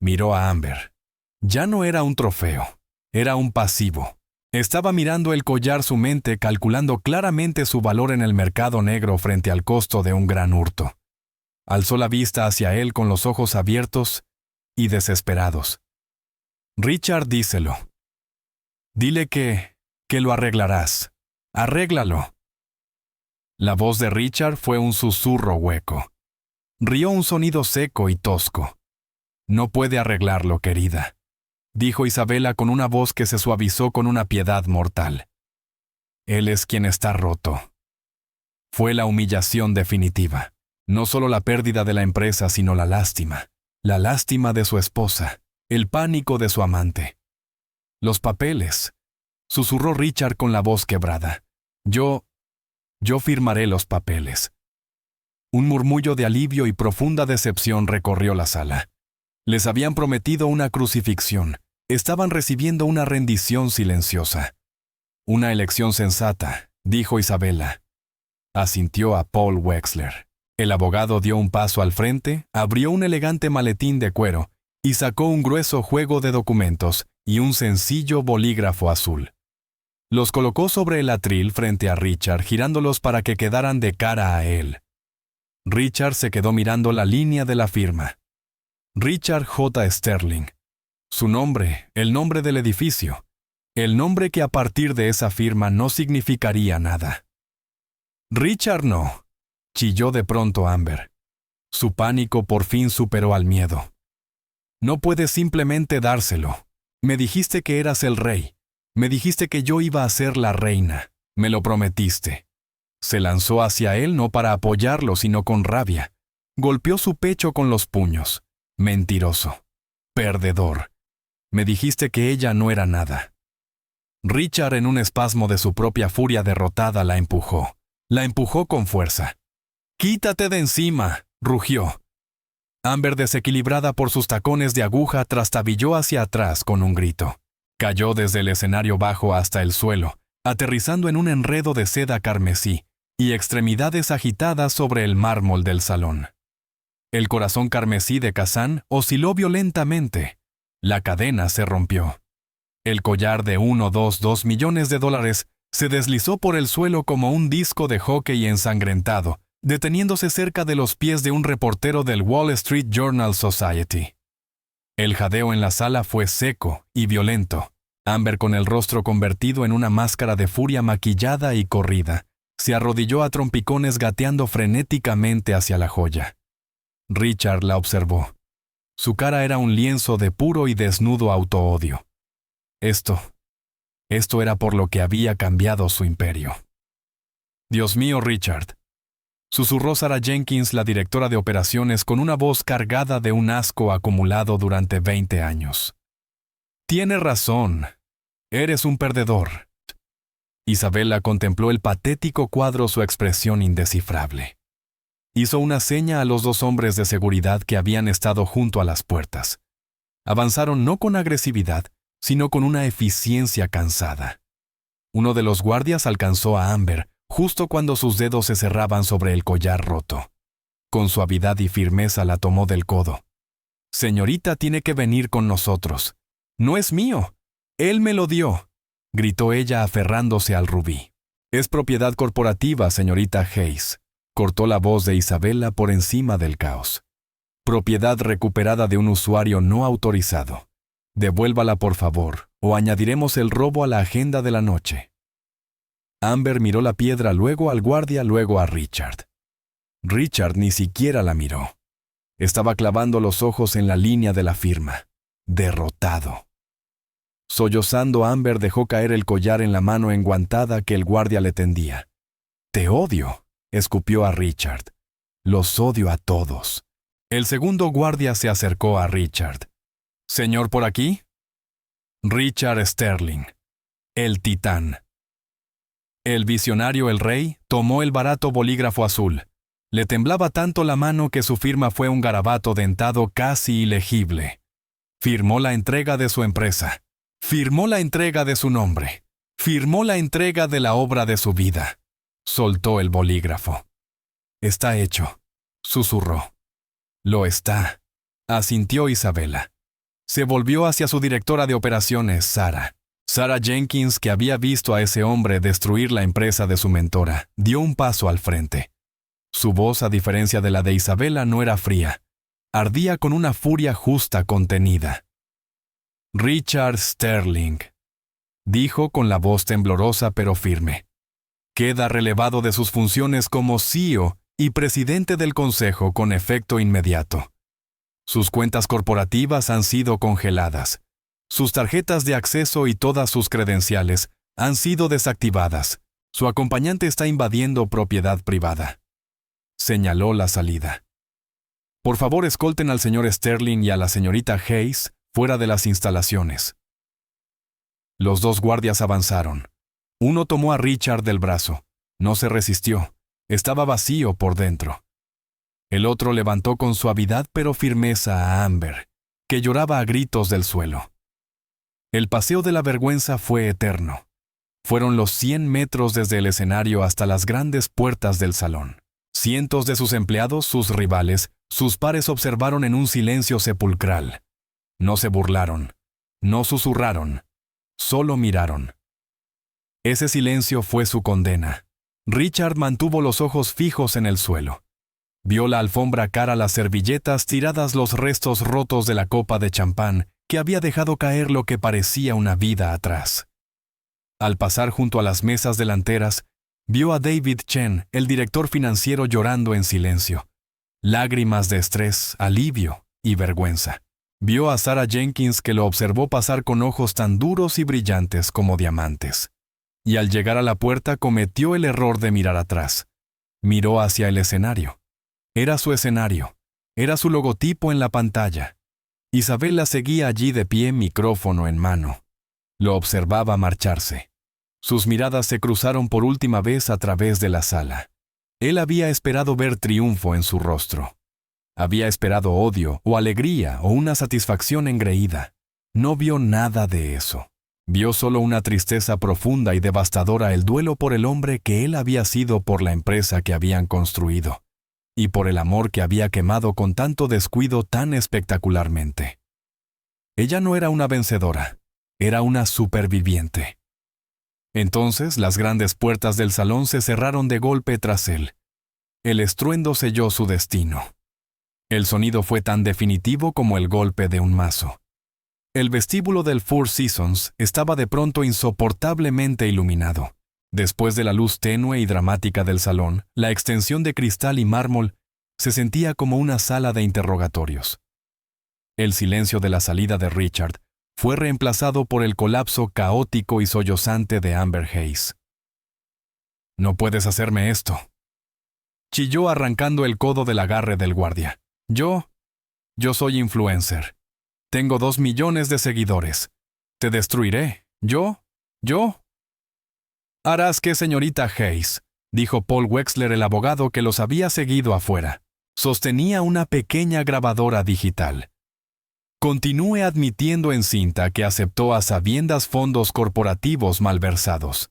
Miró a Amber. Ya no era un trofeo, era un pasivo. Estaba mirando el collar, su mente calculando claramente su valor en el mercado negro frente al costo de un gran hurto. Alzó la vista hacia él con los ojos abiertos y desesperados. Richard, díselo. Dile que lo arreglarás. Arréglalo. La voz de Richard fue un susurro hueco. Rió un sonido seco y tosco. No puede arreglarlo, querida, dijo Isabela con una voz que se suavizó con una piedad mortal. Él es quien está roto. Fue la humillación definitiva. No solo la pérdida de la empresa, sino la lástima de su esposa, el pánico de su amante. Los papeles, susurró Richard con la voz quebrada. Yo firmaré los papeles. Un murmullo de alivio y profunda decepción recorrió la sala. Les habían prometido una crucifixión. Estaban recibiendo una rendición silenciosa. Una elección sensata, dijo Isabela. Asintió a Paul Wexler. El abogado dio un paso al frente, abrió un elegante maletín de cuero y sacó un grueso juego de documentos y un sencillo bolígrafo azul. Los colocó sobre el atril frente a Richard, girándolos para que quedaran de cara a él. Richard se quedó mirando la línea de la firma. Richard J. Sterling. Su nombre, el nombre del edificio. El nombre que a partir de esa firma no significaría nada. Richard no, chilló de pronto Amber. Su pánico por fin superó al miedo. No puedes simplemente dárselo. Me dijiste que eras el rey. Me dijiste que yo iba a ser la reina. Me lo prometiste. Se lanzó hacia él no para apoyarlo, sino con rabia. Golpeó su pecho con los puños. Mentiroso. Perdedor. Me dijiste que ella no era nada. Richard, en un espasmo de su propia furia derrotada, la empujó. La empujó con fuerza. «¡Quítate de encima!», rugió. Amber, desequilibrada por sus tacones de aguja, trastabilló hacia atrás con un grito. Cayó desde el escenario bajo hasta el suelo, aterrizando en un enredo de seda carmesí y extremidades agitadas sobre el mármol del salón. El corazón carmesí de Kazan osciló violentamente. La cadena se rompió. El collar de $2 millones se deslizó por el suelo como un disco de hockey ensangrentado, deteniéndose cerca de los pies de un reportero del Wall Street Journal Society. El jadeo en la sala fue seco y violento. Amber, con el rostro convertido en una máscara de furia maquillada y corrida, se arrodilló a trompicones gateando frenéticamente hacia la joya. Richard la observó. Su cara era un lienzo de puro y desnudo autoodio. Esto era por lo que había cambiado su imperio. Dios mío, Richard, susurró Sarah Jenkins, la directora de operaciones, con una voz cargada de un asco acumulado durante 20 años. Tiene razón. Eres un perdedor. Isabella contempló el patético cuadro, su expresión indescifrable. Hizo una seña a los dos hombres de seguridad que habían estado junto a las puertas. Avanzaron no con agresividad, sino con una eficiencia cansada. Uno de los guardias alcanzó a Amber justo cuando sus dedos se cerraban sobre el collar roto. Con suavidad y firmeza la tomó del codo. «Señorita, tiene que venir con nosotros. No es mío. Él me lo dio», gritó ella aferrándose al rubí. «Es propiedad corporativa, señorita Hayes», cortó la voz de Isabella por encima del caos. «Propiedad recuperada de un usuario no autorizado. Devuélvala, por favor, o añadiremos el robo a la agenda de la noche». Amber miró la piedra, luego al guardia, luego a Richard. Richard ni siquiera la miró. Estaba clavando los ojos en la línea de la firma. Derrotado. Sollozando, Amber dejó caer el collar en la mano enguantada que el guardia le tendía. «Te odio», escupió a Richard. «Los odio a todos». El segundo guardia se acercó a Richard. «¿Señor por aquí?» Richard Sterling, el titán. El visionario, el rey, tomó el barato bolígrafo azul. Le temblaba tanto la mano que su firma fue un garabato dentado casi ilegible. Firmó la entrega de su empresa. Firmó la entrega de su nombre. Firmó la entrega de la obra de su vida. Soltó el bolígrafo. «Está hecho», susurró. «Lo está», asintió Isabella. Se volvió hacia su directora de operaciones, Sarah Jenkins, que había visto a ese hombre destruir la empresa de su mentora, dio un paso al frente. Su voz, a diferencia de la de Isabella, no era fría. Ardía con una furia justa, contenida. «Richard Sterling», dijo con la voz temblorosa pero firme. «Queda relevado de sus funciones como CEO y presidente del consejo con efecto inmediato. Sus cuentas corporativas han sido congeladas. Sus tarjetas de acceso y todas sus credenciales han sido desactivadas. Su acompañante está invadiendo propiedad privada». Señaló la salida. «Por favor, escolten al señor Sterling y a la señorita Hayes fuera de las instalaciones». Los dos guardias avanzaron. Uno tomó a Richard del brazo. No se resistió. Estaba vacío por dentro. El otro levantó con suavidad pero firmeza a Amber, que lloraba a gritos del suelo. El paseo de la vergüenza fue eterno. Fueron los 100 metros desde el escenario hasta las grandes puertas del salón. Cientos de sus empleados, sus rivales, sus pares observaron en un silencio sepulcral. No se burlaron, no susurraron, solo miraron. Ese silencio fue su condena. Richard mantuvo los ojos fijos en el suelo. Vio la alfombra cara, las servilletas tiradas, los restos rotos de la copa de champán que había dejado caer lo que parecía una vida atrás. Al pasar junto a las mesas delanteras, vio a David Chen, el director financiero, llorando en silencio. Lágrimas de estrés, alivio y vergüenza. Vio a Sarah Jenkins, que lo observó pasar con ojos tan duros y brillantes como diamantes. Y al llegar a la puerta cometió el error de mirar atrás. Miró hacia el escenario. Era su escenario. Era su logotipo en la pantalla. Isabella seguía allí de pie, micrófono en mano. Lo observaba marcharse. Sus miradas se cruzaron por última vez a través de la sala. Él había esperado ver triunfo en su rostro. Había esperado odio, o alegría, o una satisfacción engreída. No vio nada de eso. Vio solo una tristeza profunda y devastadora, el duelo por el hombre que él había sido, por la empresa que habían construido, y por el amor que había quemado con tanto descuido tan espectacularmente. Ella no era una vencedora, era una superviviente. Entonces las grandes puertas del salón se cerraron de golpe tras él. El estruendo selló su destino. El sonido fue tan definitivo como el golpe de un mazo. El vestíbulo del Four Seasons estaba de pronto insoportablemente iluminado. Después de la luz tenue y dramática del salón, la extensión de cristal y mármol se sentía como una sala de interrogatorios. El silencio de la salida de Richard fue reemplazado por el colapso caótico y sollozante de Amber Hayes. No puedes hacerme esto. Chilló arrancando el codo del agarre del guardia. Yo soy influencer. Tengo 2 millones de seguidores. Te destruiré. Yo. Harás que, señorita Hayes, dijo Paul Wexler, el abogado que los había seguido afuera. Sostenía una pequeña grabadora digital. Continúe admitiendo en cinta que aceptó a sabiendas fondos corporativos malversados.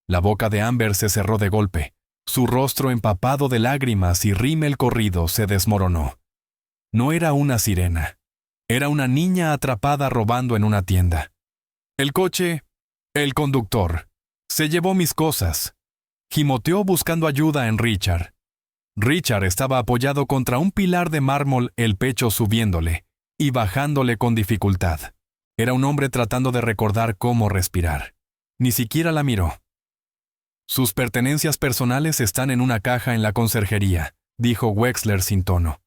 La boca de Amber se cerró de golpe. Su rostro empapado de lágrimas y rímel corrido se desmoronó. No era una sirena. Era una niña atrapada robando en una tienda. El coche, el conductor, se llevó mis cosas. Gimoteó buscando ayuda en Richard. Richard estaba apoyado contra un pilar de mármol, el pecho subiéndole y bajándole con dificultad. Era un hombre tratando de recordar cómo respirar. Ni siquiera la miró. Sus pertenencias personales están en una caja en la conserjería, dijo Wexler sin tono.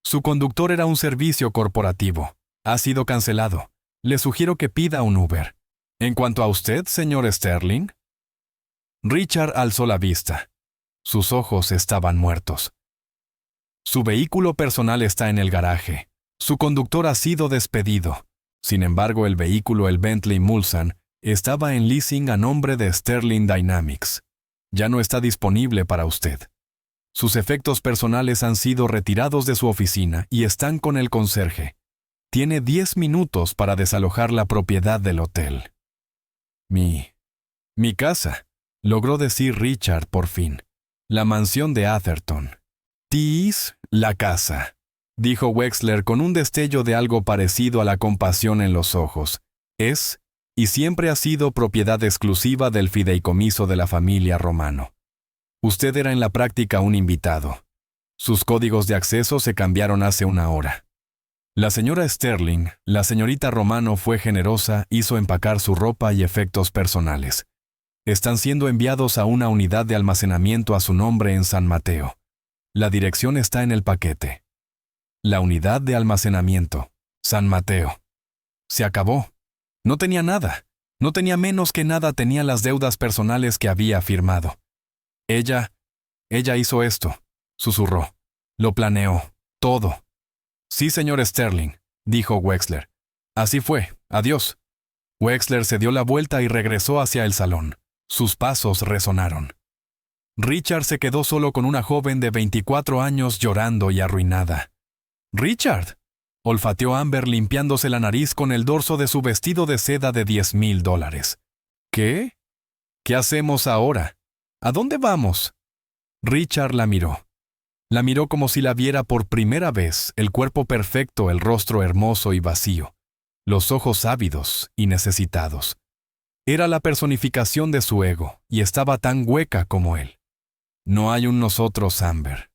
Su conductor era un servicio corporativo. Ha sido cancelado. Le sugiero que pida un Uber. En cuanto a usted, señor Sterling. Richard alzó la vista. Sus ojos estaban muertos. Su vehículo personal está en el garaje. Su conductor ha sido despedido. Sin embargo, el vehículo, el Bentley Mulsanne, estaba en leasing a nombre de Sterling Dynamics. Ya no está disponible para usted. Sus efectos personales han sido retirados de su oficina y están con el conserje. Tiene 10 minutos para desalojar la propiedad del hotel. Mi casa, logró decir Richard por fin. La mansión de Atherton. «Tis, la casa», dijo Wexler con un destello de algo parecido a la compasión en los ojos. «Es, y siempre ha sido propiedad exclusiva del fideicomiso de la familia Romano. Usted era en la práctica un invitado. Sus códigos de acceso se cambiaron hace una hora. La señora Sterling, la señorita Romano fue generosa, hizo empacar su ropa y efectos personales. Están siendo enviados a una unidad de almacenamiento a su nombre en San Mateo. La dirección está en el paquete. La unidad de almacenamiento, San Mateo. Se acabó. No tenía nada. No tenía menos que nada, tenía las deudas personales que había firmado. Ella hizo esto, susurró. Lo planeó, todo. Sí, señor Sterling, dijo Wexler. Así fue, adiós. Wexler se dio la vuelta y regresó hacia el salón. Sus pasos resonaron. Richard se quedó solo con una joven de 24 años llorando y arruinada. «¡Richard!», olfateó Amber limpiándose la nariz con el dorso de su vestido de seda de $10,000. «¿Qué? ¿Qué hacemos ahora? ¿A dónde vamos?». Richard la miró. La miró como si la viera por primera vez, el cuerpo perfecto, el rostro hermoso y vacío, los ojos ávidos y necesitados. Era la personificación de su ego, y estaba tan hueca como él. «No hay un nosotros, Amber»,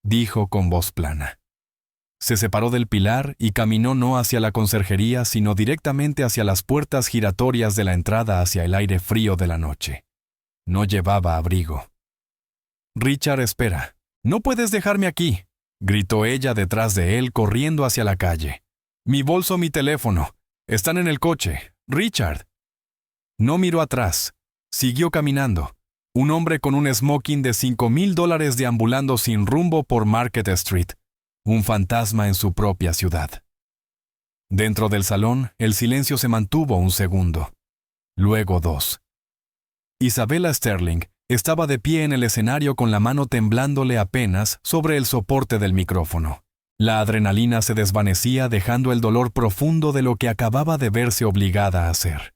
dijo con voz plana. Se separó del pilar y caminó no hacia la conserjería, sino directamente hacia las puertas giratorias de la entrada hacia el aire frío de la noche. No llevaba abrigo. «Richard, espera. No puedes dejarme aquí», gritó ella detrás de él corriendo hacia la calle. «Mi bolso, mi teléfono. Están en el coche. Richard». No miró atrás. Siguió caminando. Un hombre con un smoking de $5,000 deambulando sin rumbo por Market Street. Un fantasma en su propia ciudad. Dentro del salón, el silencio se mantuvo un segundo. Luego 2. Isabella Sterling estaba de pie en el escenario con la mano temblándole apenas sobre el soporte del micrófono. La adrenalina se desvanecía dejando el dolor profundo de lo que acababa de verse obligada a hacer.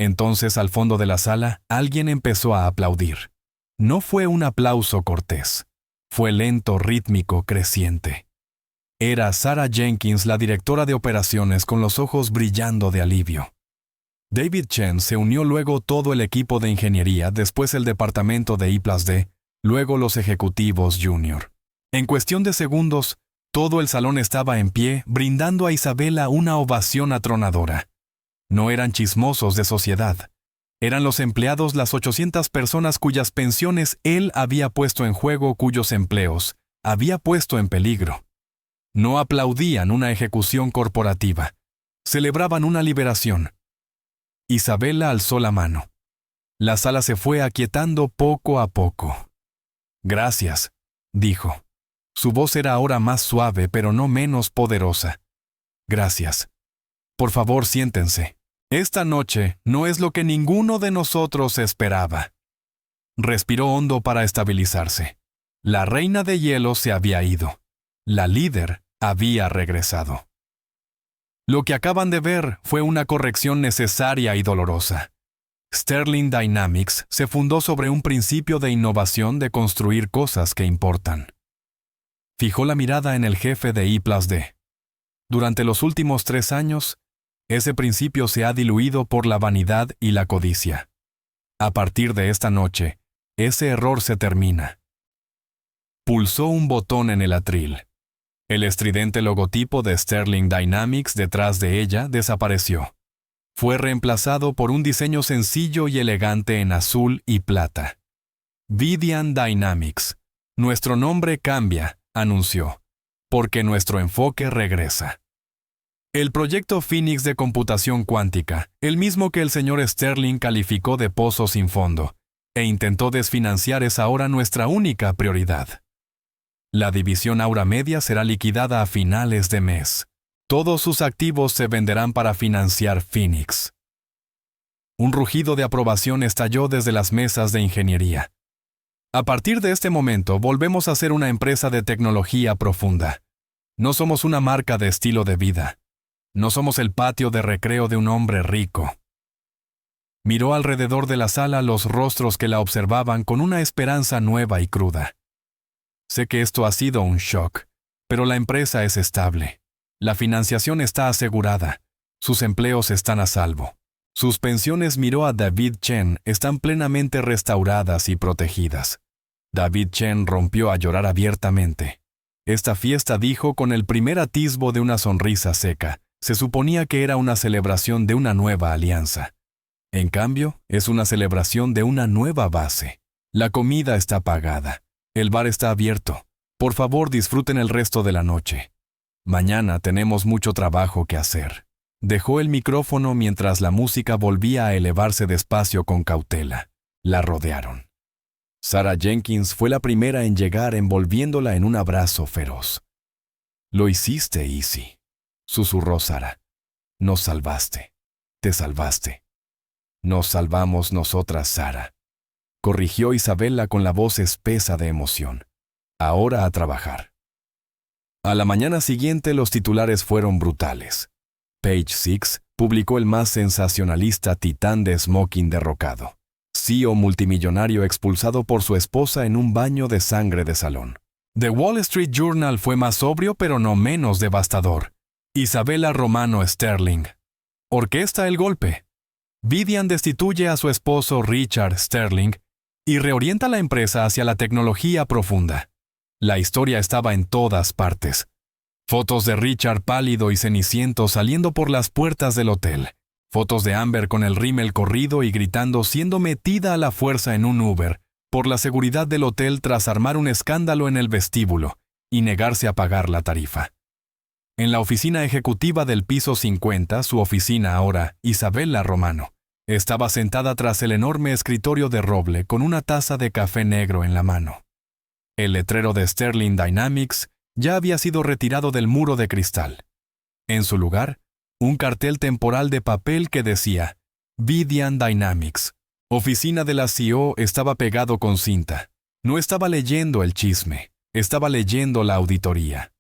Entonces, al fondo de la sala, alguien empezó a aplaudir. No fue un aplauso cortés. Fue lento, rítmico, creciente. Era Sarah Jenkins, la directora de operaciones, con los ojos brillando de alivio. David Chen se unió, luego todo el equipo de ingeniería, después el departamento de I+D, luego los ejecutivos junior. En cuestión de segundos, todo el salón estaba en pie, brindando a Isabella una ovación atronadora. No eran chismosos de sociedad. Eran los empleados, las 800 personas cuyas pensiones él había puesto en juego, cuyos empleos había puesto en peligro. No aplaudían una ejecución corporativa. Celebraban una liberación. Isabella alzó la mano. La sala se fue aquietando poco a poco. «Gracias», dijo. Su voz era ahora más suave, pero no menos poderosa. «Gracias. Por favor, siéntense. Esta noche no es lo que ninguno de nosotros esperaba». Respiró hondo para estabilizarse. La reina de hielo se había ido. La líder había regresado. Lo que acaban de ver fue una corrección necesaria y dolorosa. Sterling Dynamics se fundó sobre un principio de innovación de construir cosas que importan. Fijó la mirada en el jefe de I+D. Durante los últimos 3 años, ese principio se ha diluido por la vanidad y la codicia. A partir de esta noche, ese error se termina. Pulsó un botón en el atril. El estridente logotipo de Sterling Dynamics detrás de ella desapareció. Fue reemplazado por un diseño sencillo y elegante en azul y plata. Vidian Dynamics. Nuestro nombre cambia, anunció, porque nuestro enfoque regresa. El proyecto Phoenix de computación cuántica, el mismo que el señor Sterling calificó de pozo sin fondo, e intentó desfinanciar, es ahora nuestra única prioridad. La división Aura Media será liquidada a finales de mes. Todos sus activos se venderán para financiar Phoenix. Un rugido de aprobación estalló desde las mesas de ingeniería. A partir de este momento, volvemos a ser una empresa de tecnología profunda. No somos una marca de estilo de vida. No somos el patio de recreo de un hombre rico. Miró alrededor de la sala los rostros que la observaban con una esperanza nueva y cruda. Sé que esto ha sido un shock, pero la empresa es estable. La financiación está asegurada. Sus empleos están a salvo. Sus pensiones, miró a David Chen, están plenamente restauradas y protegidas. David Chen rompió a llorar abiertamente. Esta fiesta, dijo con el primer atisbo de una sonrisa seca, se suponía que era una celebración de una nueva alianza. En cambio, es una celebración de una nueva base. La comida está pagada. El bar está abierto. Por favor, disfruten el resto de la noche. Mañana tenemos mucho trabajo que hacer. Dejó el micrófono mientras la música volvía a elevarse despacio con cautela. La rodearon. Sarah Jenkins fue la primera en llegar, envolviéndola en un abrazo feroz. «Lo hiciste, Izzy», susurró Sarah. «Nos salvaste. Te salvaste». «Nos salvamos nosotras, Sarah», corrigió Isabella con la voz espesa de emoción. «Ahora a trabajar». A la mañana siguiente los titulares fueron brutales. Page Six publicó el más sensacionalista titán de smoking derrocado. CEO multimillonario expulsado por su esposa en un baño de sangre de salón. The Wall Street Journal fue más sobrio pero no menos devastador. Isabella Romano Sterling orquesta el golpe. Vidian destituye a su esposo Richard Sterling y reorienta la empresa hacia la tecnología profunda. La historia estaba en todas partes. Fotos de Richard pálido y ceniciento saliendo por las puertas del hotel. Fotos de Amber con el rímel corrido y gritando, siendo metida a la fuerza en un Uber por la seguridad del hotel tras armar un escándalo en el vestíbulo y negarse a pagar la tarifa. En la oficina ejecutiva del piso 50, su oficina ahora, Isabella Romano, estaba sentada tras el enorme escritorio de roble con una taza de café negro en la mano. El letrero de Sterling Dynamics ya había sido retirado del muro de cristal. En su lugar, un cartel temporal de papel que decía Vidian Dynamics. Oficina de la CEO estaba pegado con cinta. No estaba leyendo el chisme, estaba leyendo la auditoría.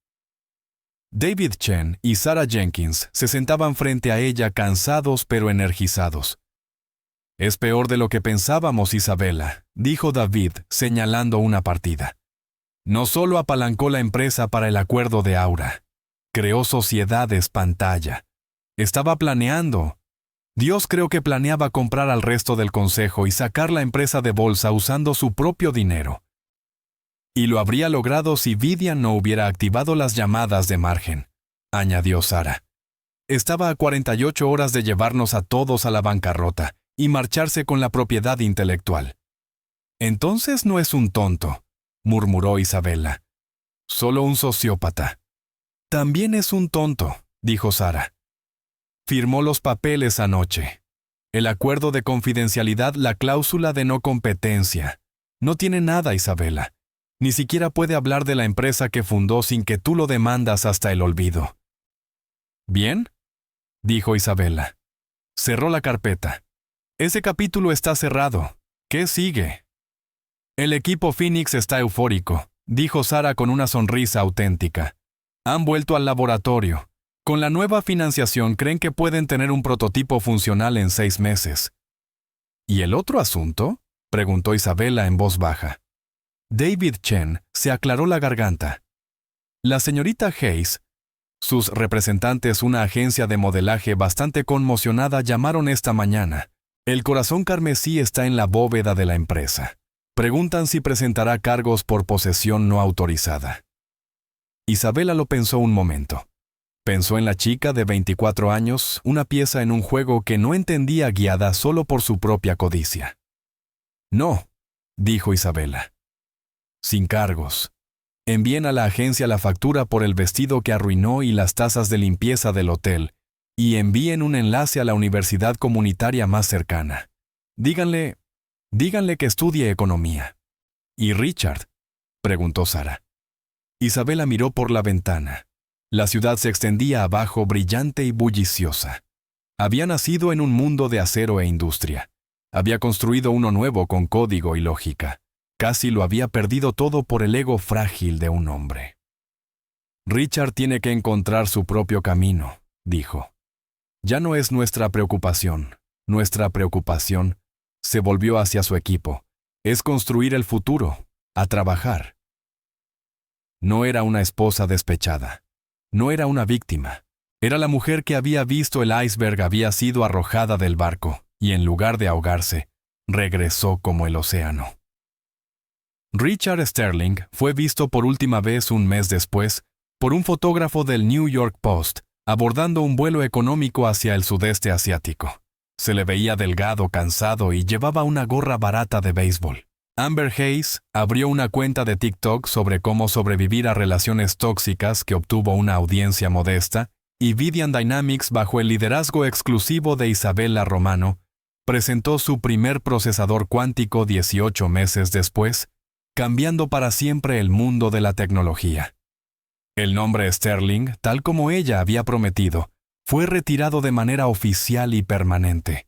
David Chen y Sarah Jenkins se sentaban frente a ella cansados pero energizados. «Es peor de lo que pensábamos, Isabella», dijo David, señalando una partida. No solo apalancó la empresa para el acuerdo de Aura, creó sociedades pantalla. Estaba planeando. Dios creo que planeaba comprar al resto del consejo y sacar la empresa de bolsa usando su propio dinero. Y lo habría logrado si Vidian no hubiera activado las llamadas de margen, añadió Sarah. Estaba a 48 horas de llevarnos a todos a la bancarrota y marcharse con la propiedad intelectual. Entonces no es un tonto, murmuró Isabella. Solo un sociópata. También es un tonto, dijo Sarah. Firmó los papeles anoche. El acuerdo de confidencialidad, la cláusula de no competencia. No tiene nada, Isabela. Ni siquiera puede hablar de la empresa que fundó sin que tú lo demandas hasta el olvido. ¿Bien?, dijo Isabela. Cerró la carpeta. Ese capítulo está cerrado. ¿Qué sigue? El equipo Phoenix está eufórico, dijo Sara con una sonrisa auténtica. Han vuelto al laboratorio. Con la nueva financiación creen que pueden tener un prototipo funcional en 6 meses. ¿Y el otro asunto?, preguntó Isabela en voz baja. David Chen se aclaró la garganta. La señorita Hayes, sus representantes, una agencia de modelaje bastante conmocionada, llamaron esta mañana. El corazón carmesí está en la bóveda de la empresa. Preguntan si presentará cargos por posesión no autorizada. Isabela lo pensó un momento. Pensó en la chica de 24 años, una pieza en un juego que no entendía, guiada solo por su propia codicia. No, dijo Isabela. Sin cargos. Envíen a la agencia la factura por el vestido que arruinó y las tasas de limpieza del hotel, y envíen un enlace a la universidad comunitaria más cercana. Díganle que estudie economía. ¿Y Richard?, preguntó Sara. Isabela miró por la ventana. La ciudad se extendía abajo, brillante y bulliciosa. Había nacido en un mundo de acero e industria. Había construido uno nuevo con código y lógica. Casi lo había perdido todo por el ego frágil de un hombre. Richard tiene que encontrar su propio camino, dijo. Ya no es nuestra preocupación. Nuestra preocupación se volvió hacia su equipo. Es construir el futuro, a trabajar. No era una esposa despechada. No era una víctima. Era la mujer que había visto el iceberg, había sido arrojada del barco, y en lugar de ahogarse, regresó como el océano. Richard Sterling fue visto por última vez un mes después por un fotógrafo del New York Post, abordando un vuelo económico hacia el sudeste asiático. Se le veía delgado, cansado y llevaba una gorra barata de béisbol. Amber Hayes abrió una cuenta de TikTok sobre cómo sobrevivir a relaciones tóxicas, que obtuvo una audiencia modesta, y Vidian Dynamics, bajo el liderazgo exclusivo de Isabela Romano, presentó su primer procesador cuántico 18 meses después, cambiando para siempre el mundo de la tecnología. El nombre Sterling, tal como ella había prometido, fue retirado de manera oficial y permanente.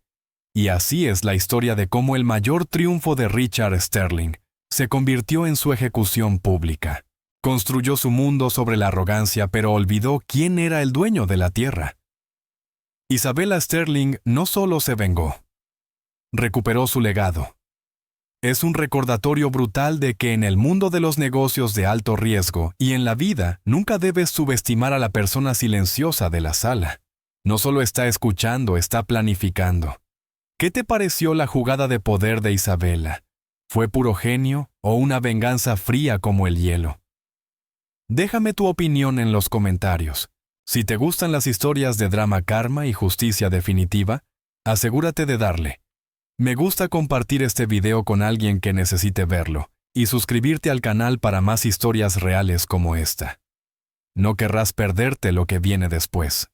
Y así es la historia de cómo el mayor triunfo de Richard Sterling se convirtió en su ejecución pública. Construyó su mundo sobre la arrogancia, pero olvidó quién era el dueño de la tierra. Isabela Sterling no solo se vengó, recuperó su legado. Es un recordatorio brutal de que en el mundo de los negocios de alto riesgo y en la vida nunca debes subestimar a la persona silenciosa de la sala. No solo está escuchando, está planificando. ¿Qué te pareció la jugada de poder de Isabela? ¿Fue puro genio o una venganza fría como el hielo? Déjame tu opinión en los comentarios. Si te gustan las historias de drama, karma y justicia definitiva, asegúrate de darle me gusta, compartir este video con alguien que necesite verlo, y suscribirte al canal para más historias reales como esta. No querrás perderte lo que viene después.